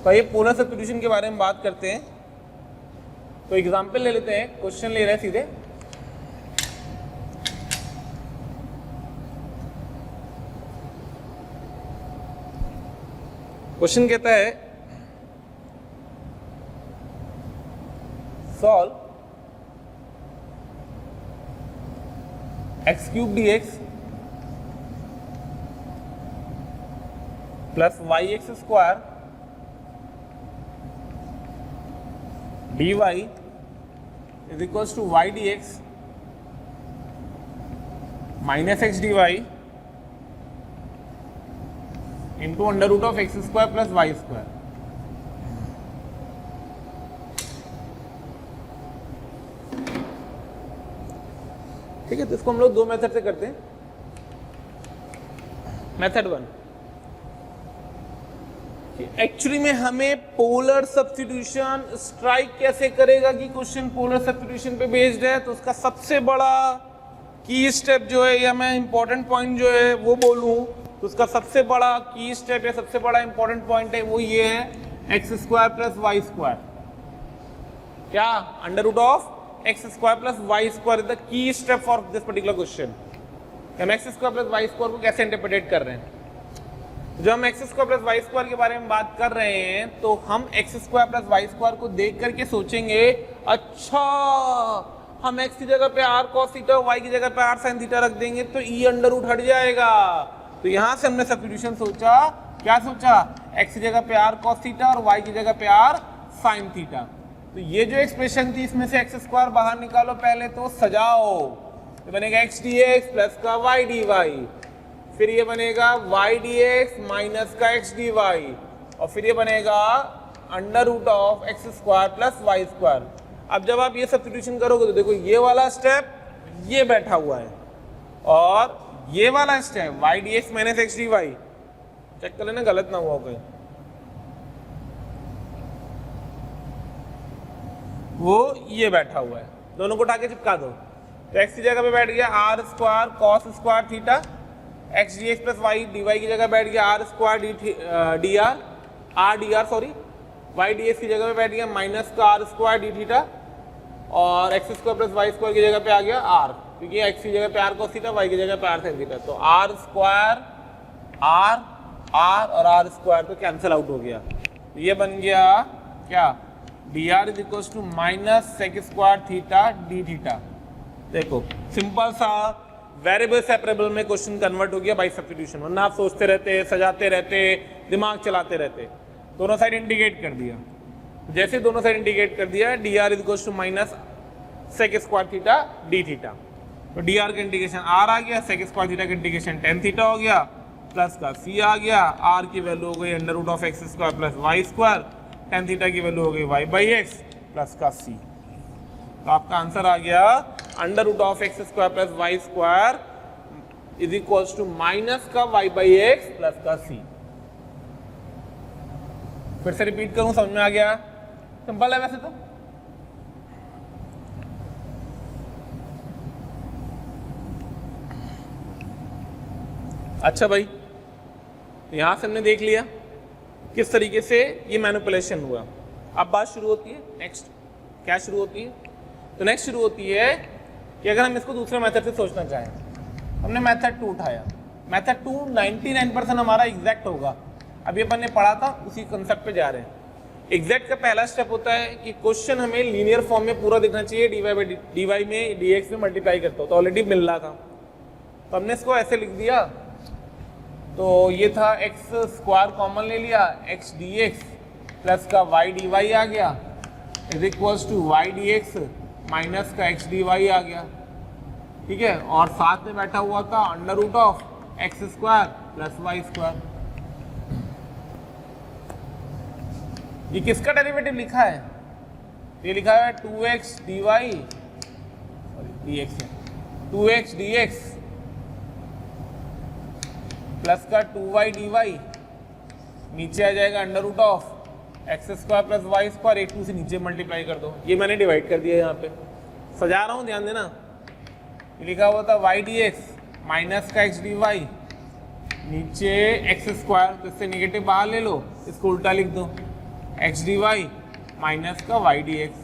तो ये पोलर सब्स्टिट्यूशन के बारे में बात करते हैं। तो एग्जांपल ले लेते हैं, क्वेश्चन ले रहे हैं सीधे। क्वेश्चन कहता है solve x cube d x plus y x square dy is equals to y dx minus x dy into under root of x square plus y square। ठीक है, तो इसको हम लोग दो मेथड से करते हैं। मेथड 1, एक्चुअली में हमें पोलर सब्स्टिट्यूशन स्ट्राइक कैसे करेगा कि क्वेश्चन पोलर सब्स्टिट्यूशन पे बेस्ड है, तो उसका सबसे बड़ा की स्टेप जो है, या मैं इंपॉर्टेंट पॉइंट जो है वो बोलूं, तो उसका सबसे बड़ा की स्टेप या सबसे बड़ा इंपॉर्टेंट पॉइंट है वो ये है x square plus Y square. क्या under root of x square plus Y square is the key step for this particular question. हम x square plus Y square को कैसे इंटरप्रेट कर रहे हैं। जब हम x square plus Y square के बारे में बात कर रहे हैं तो हम x square plus Y square को देख करके सोचेंगे, अच्छा हम एक्स की जगह पे आर कॉस थीटा, वाई की जगह पे आर साइन थीटा रख देंगे तो ई अंडर रूट हट जाएगा। तो यहां से हमने सब्स्टिट्यूशन सोचा, क्या सोचा, एक्स की जगह पे आर कॉस थीटा और वाई की जगह पे आर साइन थीटा। तो ये जो एक्सप्रेशन थी इसमें से एक्स स्क्वायर बाहर निकालो, पहले तो सजाओ, तो बनेगा एक्स डी एक्स प्लस का वाई डी वाई, फिर ये बनेगा y dx माइनस का x dy, और फिर ये बनेगा under root of x square plus Y square. अब जब आप ये सब्स्टिट्यूशन करोगे तो देखो ये वाला स्टेप ये बैठा हुआ है, और ये वाला step y dx minus x dy, check कर लेना गलत ना हुआ कहीं। वो ये बैठा हुआ है, दोनों को उठा के चिपका दो। तो x की जगह पे बैठ गया r square cos square theta, x d x plus y d y की जगह बैठ गया r square d r sorry, y d x की जगह पे बैठ गया माइनस का आर स्क्वायर डी थीटा, और x square plus Y square की जगह पे आ गया आर, क्योंकि एक्स की जगह पे आर कॉस थीटा, वाई की जगह पे आर साइन थीटा। तो आर स्क्वायर आर और आर स्क्वायर तो कैंसिल आउट हो गया। तो ये बन गया क्या, d r is equal to minus sec square theta d theta. देखो सिंपल सा वेरिएबल सेपरेबल में क्वेश्चन कन्वर्ट हो गया बाय सब्स्टिट्यूशन, वरना आप सोचते रहते, सजाते रहते, दिमाग चलाते रहते। दोनों साइड इंटीग्रेट कर दिया, जैसे दोनों साइड इंटीग्रेट कर दिया d r is equal to minus sec square theta d theta. तो डी आर का इंटीग्रेशन आर आ गया, सेक स्क्वायर थीटा का इंटीग्रेशन टेन थीटा हो गया, प्लस का सी आ गया, आर की वैल्यू हो गई under root of x square plus Y square, tan theta की वैल्यू हो गई वाई बाई एक्स प्लस का सी। तो आपका आंसर आ गया under root of x square plus Y square is equal to minus का वाई बाई एक्स प्लस का सी। फिर से रिपीट करूं, समझ में आ गया? सिंपल है वैसे तो। अच्छा भाई, तो यहां से हमने देख लिया किस तरीके से ये मैनिपुलेशन हुआ। अब बात शुरू होती है नेक्स्ट, क्या शुरू होती है? तो नेक्स्ट शुरू होती है कि अगर हम इसको दूसरे मेथड से सोचना चाहें। हमने मेथड 2 उठाया, मेथड 2 99% हमारा एग्जैक्ट होगा। अभी अपन ने पढ़ा था, उसी कंसेप्ट पे जा रहे हैं। एग्जैक्ट का पहला स्टेप होता है कि क्वेश्चन हमें लीनियर फॉर्म में पूरा दिखना चाहिए, डी वाई में डी एक्स में मल्टीप्लाई करता हो, तो ऑलरेडी मिल रहा था, तो हमने इसको ऐसे लिख दिया। तो ये था एक्स स्क्वायर कॉमन ले लिया, एक्स डी एक्स प्लस का वाई डी वाई आ गया is equals to y d x minus का एक्स डी वाई आ गया, ठीक है। और साथ में बैठा हुआ था under root of x square plus Y square. ये किसका डेरिवेटिव लिखा है? ये लिखा है 2x dy dx है, 2x dx प्लस का 2y dy, नीचे आ जाएगा under root of x square plus Y square, एक टू से नीचे मल्टीप्लाई कर दो। ये मैंने डिवाइड कर दिया, यहाँ पे सजा रहा हूँ, ध्यान देना। ये लिखा हुआ था y dx माइनस का x dy, नीचे एक्स स्क्वायर, तो इससे निगेटिव बाहर ले लो, इसको उल्टा लिख दो, एक्स डी वाई माइनस का वाई डी एक्स।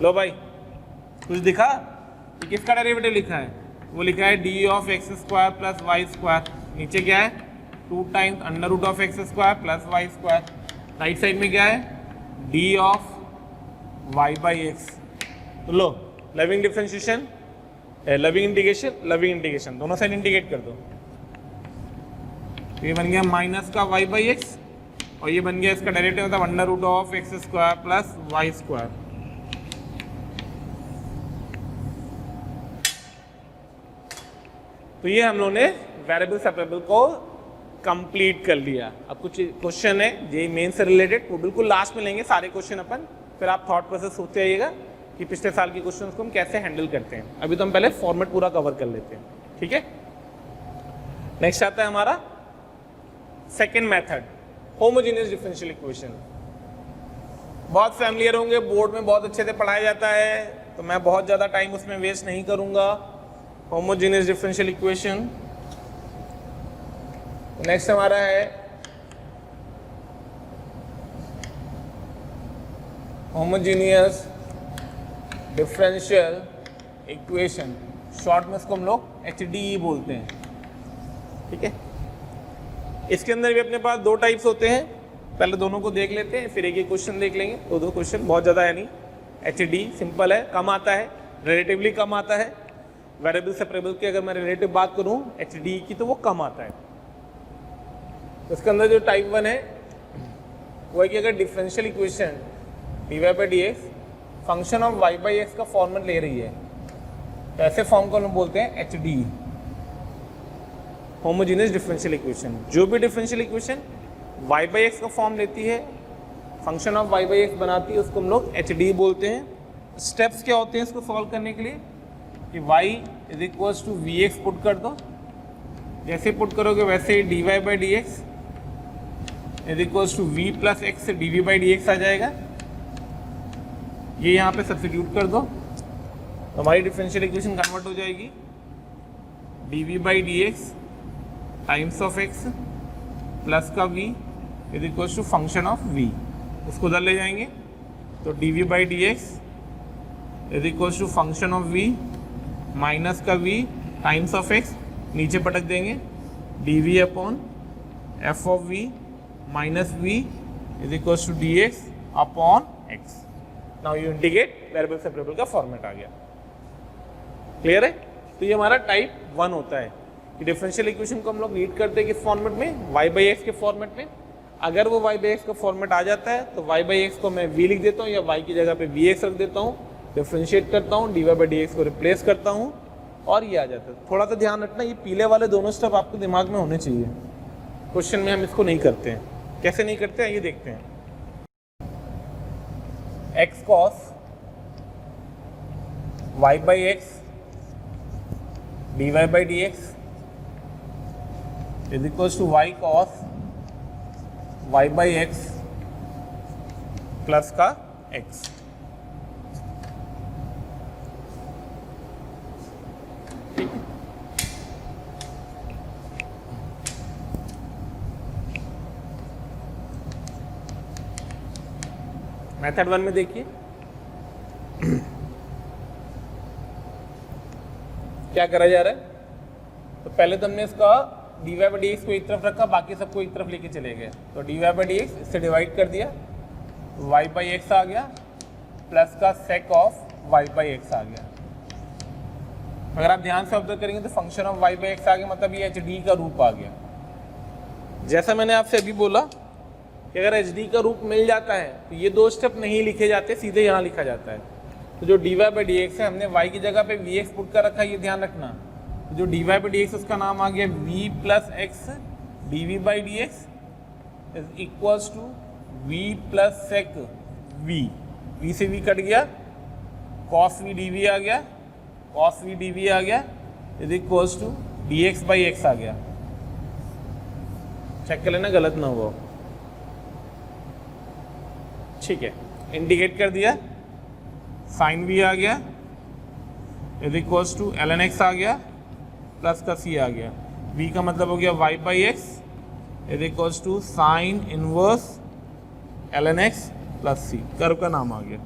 लो भाई, कुछ दिखा? ये किसका डेरिवेटिव लिखा है? वो लिखा है d of x square plus Y square, नीचे क्या है 2 times under root of x square plus Y square, right side में क्या है d of y by x. तो लो, लविंग डिफरेंशिएशन, लविंग इंटीग्रेशन दोनों साइड इंटीग्रेट कर दो। तो ये बन गया माइनस का वाई बाई एक्स, और ये बन गया इसका डेरिवेटिव मतलब under root of x square plus Y square. तो ये हम लोगों ने वेरिएबल सेपरेबल को कंप्लीट कर लिया। अब कुछ क्वेश्चन है जे मेन से रिलेटेड, वो बिल्कुल लास्ट में लेंगे सारे क्वेश्चन अपन, फिर आप थॉट प्रोसेस सोचते आइएगा कि पिछले साल के क्वेश्चन को हम कैसे हैंडल करते हैं। अभी तो हम पहले फॉर्मेट पूरा कवर कर लेते हैं, ठीक है। नेक्स्ट आता है हमारा second method, homogeneous differential equation. बहुत फैमिलियर होंगे, बोर्ड में बहुत अच्छे से पढ़ाया जाता है, तो मैं बहुत ज़्यादा टाइम उसमें वेस्ट नहीं करूंगा। Homogeneous differential equation. नेक्स्ट हमारा है होमोजेनियस डिफरेंशियल इक्वेशन, शॉर्ट में इसको हम लोग HDE बोलते हैं, ठीक है। इसके अंदर भी अपने पास 2 टाइप्स होते हैं, पहले दोनों को देख लेते हैं, फिर एक एक क्वेश्चन देख लेंगे। 2 क्वेश्चन, बहुत ज़्यादा है नहीं। HDE सिंपल है, कम आता है, रिलेटिवली कम आता है। वेरिएबल सेपरेबल की अगर मैं रिलेटिव बात करूं HDE की, तो वो कम आता है। तो इसके अंदर जो टाइप 1 है वो है कि अगर differential equation dy by d x function of y by x का फॉर्मेट ले रही है, तो ऐसे फॉर्म को हम बोलते हैं HDE, होमोजेनियस डिफरेंशियल इक्वेशन। जो भी differential equation y by x का फॉर्म लेती है, function of y by x बनाती है, उसको हम लोग HDE बोलते हैं। स्टेप्स क्या होते हैं इसको सॉल्व करने के लिए कि y is equals to v x put कर दो, जैसे पुट करोगे वैसे ही dy by d x is equals to v plus x d v by d x आ जाएगा। ये यहाँ पे सब्स्टिट्यूट कर दो तो हमारी डिफरेंशियल इक्वेशन कन्वर्ट हो जाएगी d by d x times of x plus का v is equals to function of v। उसको उधर ले जाएंगे तो d by d x is equals to function of v minus का v टाइम्स ऑफ x, नीचे पटक देंगे d v upon f of v minus v is equals to d x upon x. Now you integrate, variable separable का फॉर्मेट आ गया। क्लियर है? तो ये हमारा टाइप 1 होता है कि डिफरेंशियल इक्वेशन को हम लोग रीड करते हैं किस फॉर्मेट में, y बाई एक्स के फॉर्मेट में। अगर वो y बाई एक्स का फॉर्मेट आ जाता है तो y बाई एक्स को मैं v लिख देता हूँ या y की जगह पे vx रख देता हूँ, डिफरेंशिएट करता हूँ, dy बाई डी एक्स को रिप्लेस करता हूँ और ये आ जाता है। थोड़ा सा ध्यान रखना, ये पीले वाले दोनों स्टेप आपके दिमाग में होने चाहिए। क्वेश्चन में हम इसको नहीं करते हैं। कैसे नहीं करते हैं ये देखते हैं। x cos y by x dy by d x is equals to y cos y by x plus का x। ठीक है, मेथड 1 में देखिए क्या करा जा रहा है। तो पहले तो हमने इसका d y by d x को एक तरफ रखा, बाकी सबको एक तरफ लेके चले गए। तो d y by d x इससे डिवाइड कर दिया, वाई बाई एक्स आ गया प्लस का sec of y by x आ गया। अगर आप ध्यान से ऑब्जर्व करेंगे तो function of y by x आ गया, मतलब ये एच डी का रूप आ गया। जैसा मैंने आपसे अभी बोला कि अगर एच डी का रूप मिल जाता है तो ये दो स्टेप नहीं लिखे जाते, सीधे यहाँ लिखा जाता है। तो जो d y by d x है हमने वाई की जगह पे वी एक्स पुट कर रखा है, ये ध्यान रखना। तो जो d y by d x उसका नाम आ गया v plus x d v by d x is equals to v plus sec v. V से वी कट गया, कॉस वी डी वी आ गया, कॉस वी डी वी आ गया is equals to d x by x आ गया। चेक कर लेना गलत ना हुआ। ठीक है, इंडिकेट कर दिया, साइन वी आ गया is equals to l n x आ गया प्लस का सी आ गया। वी का मतलब हो गया y by x is equals to sine inverse l n x plus c. Curve का नाम आ गया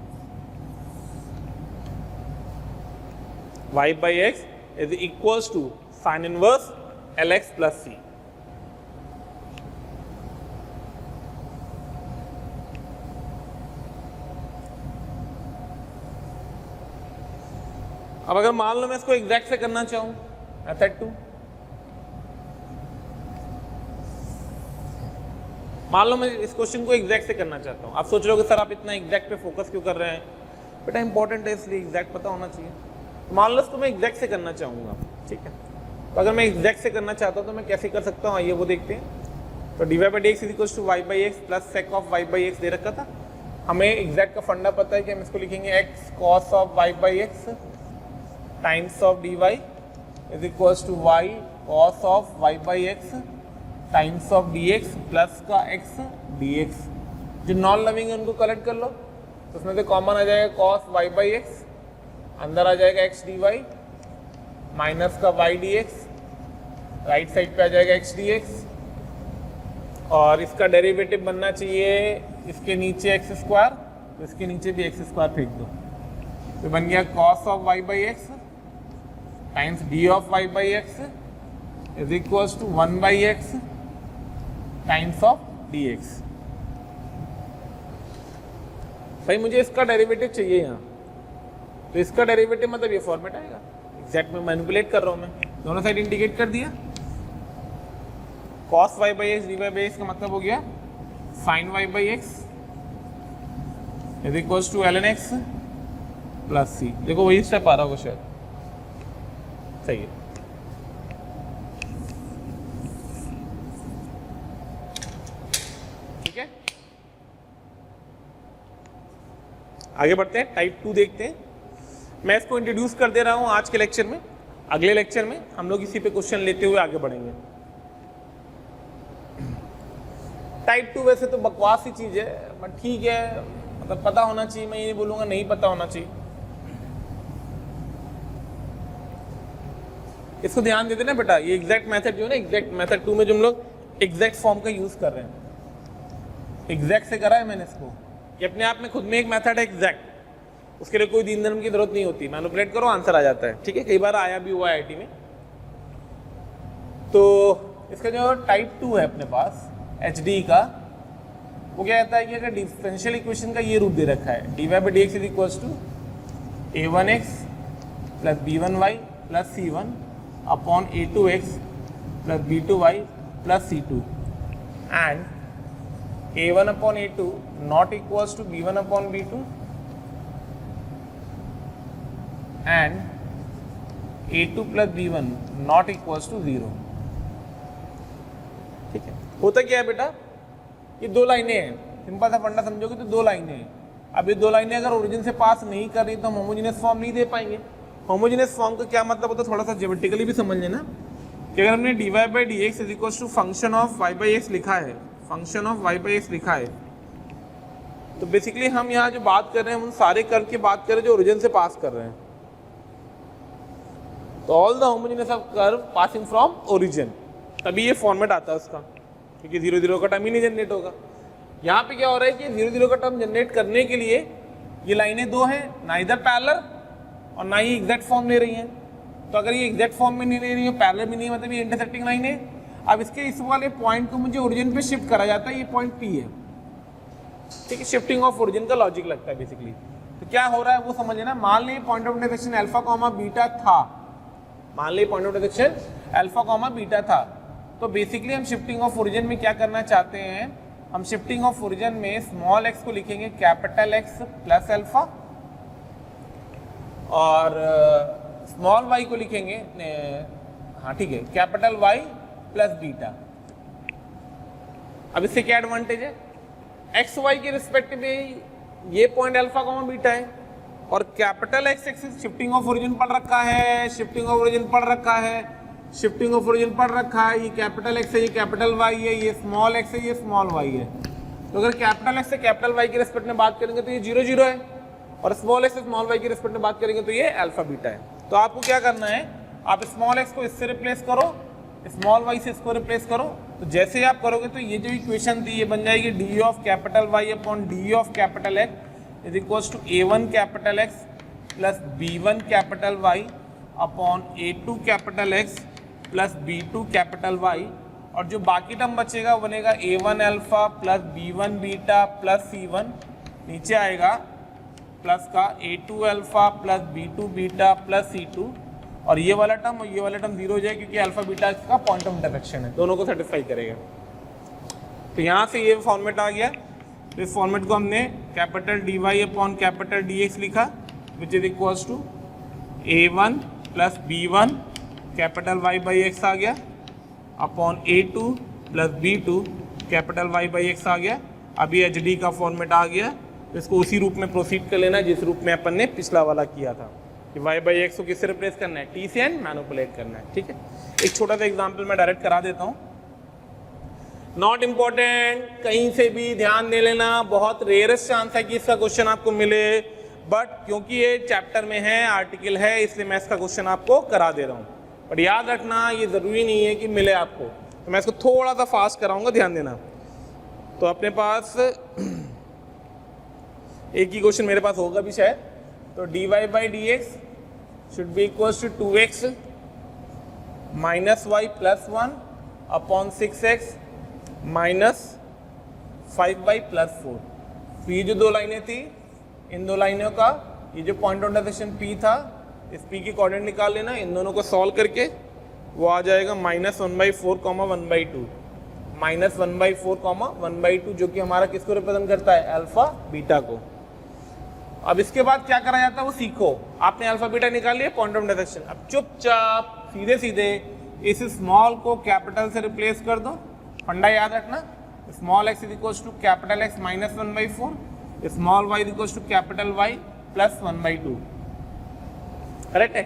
y by x is equals to sine inverse l x plus c. अब अगर मान लो मैं इसको एग्जैक्ट से करना चाहूं, मेथड 2, मान लो मैं इस क्वेश्चन को एग्जैक्ट से करना चाहता हूं। आप सोच रहे हो कि सर आप इतना एग्जैक्ट पे फोकस क्यों कर रहे हैं? बेटा इंपॉर्टेंट है इसलिए एग्जैक्ट पता होना चाहिए। तो मान लो इसको मैं एग्जैक्ट से करना चाहूंगा, ठीक है। तो अगर मैं एग्जैक्ट से करना चाहता हूं तो मैं कैसे कर सकता हूं, आइए वो देखते हैं। तो d y by d x is equal to y by x plus sec of y by x दे रखा था। हमें एग्जैक्ट का फंडा पता है कि हम इसको लिखेंगे x cos of y by x times of d y is equals to y cos of y by x times of d x plus का एक्स डी एक्स। जो नॉन लविंग है उनको कलेक्ट कर लो, तो उसमें से कॉमन आ जाएगा कॉस वाई बाई एक्स, अंदर आ जाएगा एक्स डी वाई माइनस का y d x, right side पे आ जाएगा एक्स डी एक्स, और इसका डेरिवेटिव बनना चाहिए इसके नीचे एक्स स्क्वायर, तो इसके नीचे भी एक्स स्क्वायर फेंक दो। तो बन गया cos of y by x times d of y by x is equals to 1 by x times of d x. भाई मुझे इसका डेरिवेटिव चाहिए यहाँ, तो इसका डेरिवेटिव मतलब ये फॉर्मेट आएगा। एग्जैक्ट में मैनिपुलेट कर रहा हूँ मैं, दोनों साइड इंडिकेट कर दिया। Cos y by x d y by x का मतलब हो गया sine y by x is equals to l n x plus c. देखो वही स्टेप आ रहा होगा शायद, सही है। ठीक है, आगे बढ़ते हैं, टाइप 2 देखते हैं। मैं इसको इंट्रोड्यूस कर दे रहा हूं आज के लेक्चर में। अगले लेक्चर में हम लोग इसी पे क्वेश्चन लेते हुए आगे बढ़ेंगे। टाइप 2 वैसे तो बकवास ही चीज है, बट ठीक है, मतलब पता होना चाहिए, मैं ये बोलूंगा नहीं पता होना चाहिए। इसको ध्यान देते ना बेटा, ये एग्जैक्ट मेथड जो है ना, एग्जैक्ट मेथड 2 में जो हम लोग एग्जैक्ट फॉर्म का यूज कर रहे हैं, एग्जैक्ट से करा है मैंने इसको। ये अपने आप में खुद में एक मेथड है एग्जैक्ट, उसके लिए कोई दीन धर्म की जरूरत नहीं होती, मैनिपुलेट करो आंसर आ जाता है। ठीक है, कई बार आया भी हुआ है IIT में। तो इसका जो टाइप 2 है अपने पास HD का, वो क्या कहता है कि अगर डिफरेंशियल इक्वेशन का ये रूप दे रखा है, dy by dx is equals to a1x plus b1y plus c1 upon a2x plus b2y plus c2 and a1 upon a2 not equals to b1 upon b2 and a2 plus b1 not equals to 0। ठीक है, होता क्या है बेटा, ये दो लाइनें हैं, सिंपल सा फंडा समझोगे तो दो लाइनें हैं। अब ये दो लाइनें अगर ओरिजिन से पास नहीं कर रही तो हम होमोजेनियस फॉर्म नहीं दे पाएंगे। होमोजेनियस फॉर्म का क्या मतलब होता है, थोड़ा सा ज्योमेट्रिकली भी समझ लेना कि अगर हमने dy by dx is equal to function of y by x लिखा है, function of y by x लिखा है, तो बेसिकली हम यहाँ जो बात कर रहे हैं उन सारे कर्व की बात कर रहे हैं जो ओरिजिन से पास कर रहे हैं। तो all the homogeneous of curve passing from origin, तभी ये फॉर्मेट आता है उसका, क्योंकि 0 0 का टर्म ही नहीं जनरेट होगा। यहाँ पे क्या हो रहा है कि 0 0 का टर्म जनरेट करने के लिए ये लाइनें दो हैं, ना इधर पैरेलल और ना ही एग्जैक्ट फॉर्म ले रही हैं। तो अगर ये एग्जैक्ट फॉर्म में नहीं ले रही है, पैरेलल भी नहीं, मतलब ये इंटरसेक्टिंग लाइन है। अब इसके इस वाले पॉइंट को मुझे ओरिजिन पे शिफ्ट करा जाता है, ये पॉइंट P है। ठीक है, शिफ्टिंग ऑफ ओरिजिन का लॉजिक लगता है बेसिकली। तो क्या हो रहा है वो समझ लेना। मान लीजिए point of intersection alpha comma beta था, मान लीजिए point of intersection alpha comma beta था, तो बेसिकली हम शिफ्टिंग ऑफ ओरिजिन में क्या करना चाहते हैं, हम शिफ्टिंग ऑफ ओरिजिन में स्मॉल x को लिखेंगे कैपिटल X प्लस अल्फा और स्मॉल y को लिखेंगे, हाँ ठीक है, कैपिटल Y प्लस बीटा। अब इससे क्या एडवांटेज है, एक्स वाई के रिस्पेक्ट में ये पॉइंट अल्फा कॉमा बीटा है और capital X axis shifting of origin पढ़ रखा है, शिफ्टिंग ऑफ ओरिजिन पढ़ रखा है, शिफ्टिंग ऑफ ओरिजिन पढ़ रखा है। ये कैपिटल X है, ये कैपिटल Y है, ये स्मॉल x है, ये स्मॉल y है। तो अगर कैपिटल X से कैपिटल Y के रिस्पेक्ट में बात करेंगे तो ये 0 0 है और स्मॉल x से स्मॉल y के रिस्पेक्ट में बात करेंगे तो ये अल्फा बीटा है। तो आपको क्या करना है, आप स्मॉल x को इससे रिप्लेस करो, स्मॉल y से इसको रिप्लेस करो। तो जैसे आप करोगे तो ये जो इक्वेशन थी ये बन जाएगी d of capital Y upon d of capital X is equals to a1 capital X plus b1 capital Y upon a2 capital X plus b2 capital Y, और जो बाकी टर्म बचेगा वो बनेगा a1 alpha plus b1 beta plus c1, नीचे आएगा प्लस का a2 alpha plus b2 beta plus c2, और ये वाला टर्म और ये वाला टर्म 0 हो जाए क्योंकि अल्फा बीटा इसका पॉइंट ऑफ इंटरसेक्शन है, दोनों को सेटिस्फाई करेगा। तो यहाँ से ये फॉर्मेट आ गया। तो इस फॉर्मेट को हमने capital d y upon capital d x लिखा which is equals to a1 plus b1 capital Y by x आ गया upon a2 plus b2 capital Y by x आ गया। अभी HD का फॉर्मेट आ गया, तो इसको उसी रूप में प्रोसीड कर लेना जिस रूप में अपन ने पिछला वाला किया था कि Y बाई एक्स को किससे रिप्लेस करना है, T से एंड मैनिपुलेट करना है। ठीक है, एक छोटा सा एग्जाम्पल मैं डायरेक्ट करा देता हूँ, नॉट इम्पॉर्टेंट, कहीं से भी ध्यान दे लेना, बहुत रेयरेस्ट चांस है कि इसका क्वेश्चन आपको मिले, बट क्योंकि ये चैप्टर में है, आर्टिकल है, इसलिए मैं इसका क्वेश्चन आपको करा दे रहा हूँ। बट याद रखना ये ज़रूरी नहीं है कि मिले आपको, तो मैं इसको थोड़ा सा फास्ट कराऊंगा, ध्यान देना। तो अपने पास एक ही क्वेश्चन मेरे पास होगा भी शायद, तो dy by d x should be equals to 2x minus y plus 1 upon 6x minus 5y plus 4। तो ये जो दो लाइनें थी, इन दो लाइनों का ये जो पॉइंट ऑफ इंटरसेक्शन P था, इस P की कोऑर्डिनेट निकाल लेना, इन दोनों को सॉल्व करके वो आ जाएगा माइनस 1/4 1/2, माइनस 1/4 1/2, जो कि हमारा किसको रिप्रेजेंट करता है, अल्फा बीटा को। अब इसके बाद क्या करा जाता है वो सीखो। आपने अल्फा बीटा निकाल लिया, पॉइंट ऑफ इंटरसेक्शन, अब चुपचाप सीधे सीधे इस स्मॉल को कैपिटल से रिप्लेस कर दो। फंडा याद रखना, small x is equals to capital X minus 1/4, small y is equals to capital Y plus 1/2, correct है।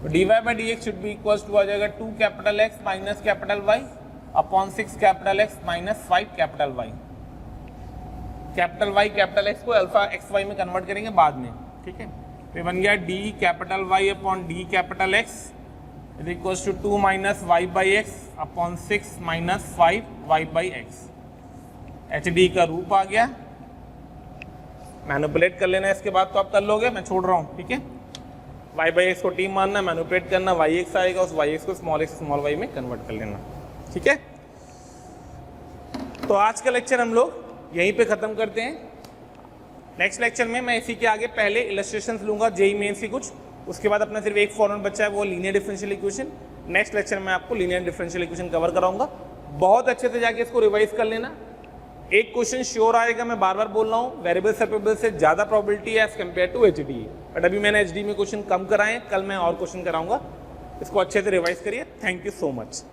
तो dy by d x should be equals to आ जाएगा 2 capital X minus capital Y upon 6 capital X minus 5 capital Y। Capital y capital x को अल्फा एक्स वाई में कन्वर्ट करेंगे बाद में, ठीक है। तो ये बन गया d capital Y upon d capital x is equal to 2 minus y by x upon 6 minus 5 y by x. H D का रूप आ गया, मैनिपुलेट कर लेना है, इसके बाद तो आप कर लोगे, मैं छोड़ रहा हूँ, ठीक है। वाई बाई एक्स को टी मानना, मैनिपुलेट करना, वाई एक्स आएगा, उस वाई एक्स को स्मॉल एक्स स्मॉल वाई में कन्वर्ट कर लेना, ठीक है। तो आज का लेक्चर हम लोग यहीं पे ख़त्म करते हैं। नेक्स्ट लेक्चर में मैं इसी के आगे पहले इलस्ट्रेशंस लूँगा जेईई मेंस की कुछ, उसके बाद अपना सिर्फ एक फॉर्मूला बचा है वो linear differential equation. Next lecture में आपको लीनियर डिफरेंशियल इक्वेशन कवर कराऊंगा। बहुत अच्छे से जाके इसको रिवाइज कर लेना। एक क्वेश्चन श्योर आएगा, मैं बार बार बोल रहा हूँ, वेरिएबल सेपरेबल से ज़्यादा प्रोबेबिलिटी है as compare to HD, but अभी मैंने एचडी में क्वेश्चन कम कराए, कल मैं और क्वेश्चन कराऊंगा। इसको अच्छे से रिवाइज करिए। Thank you so much.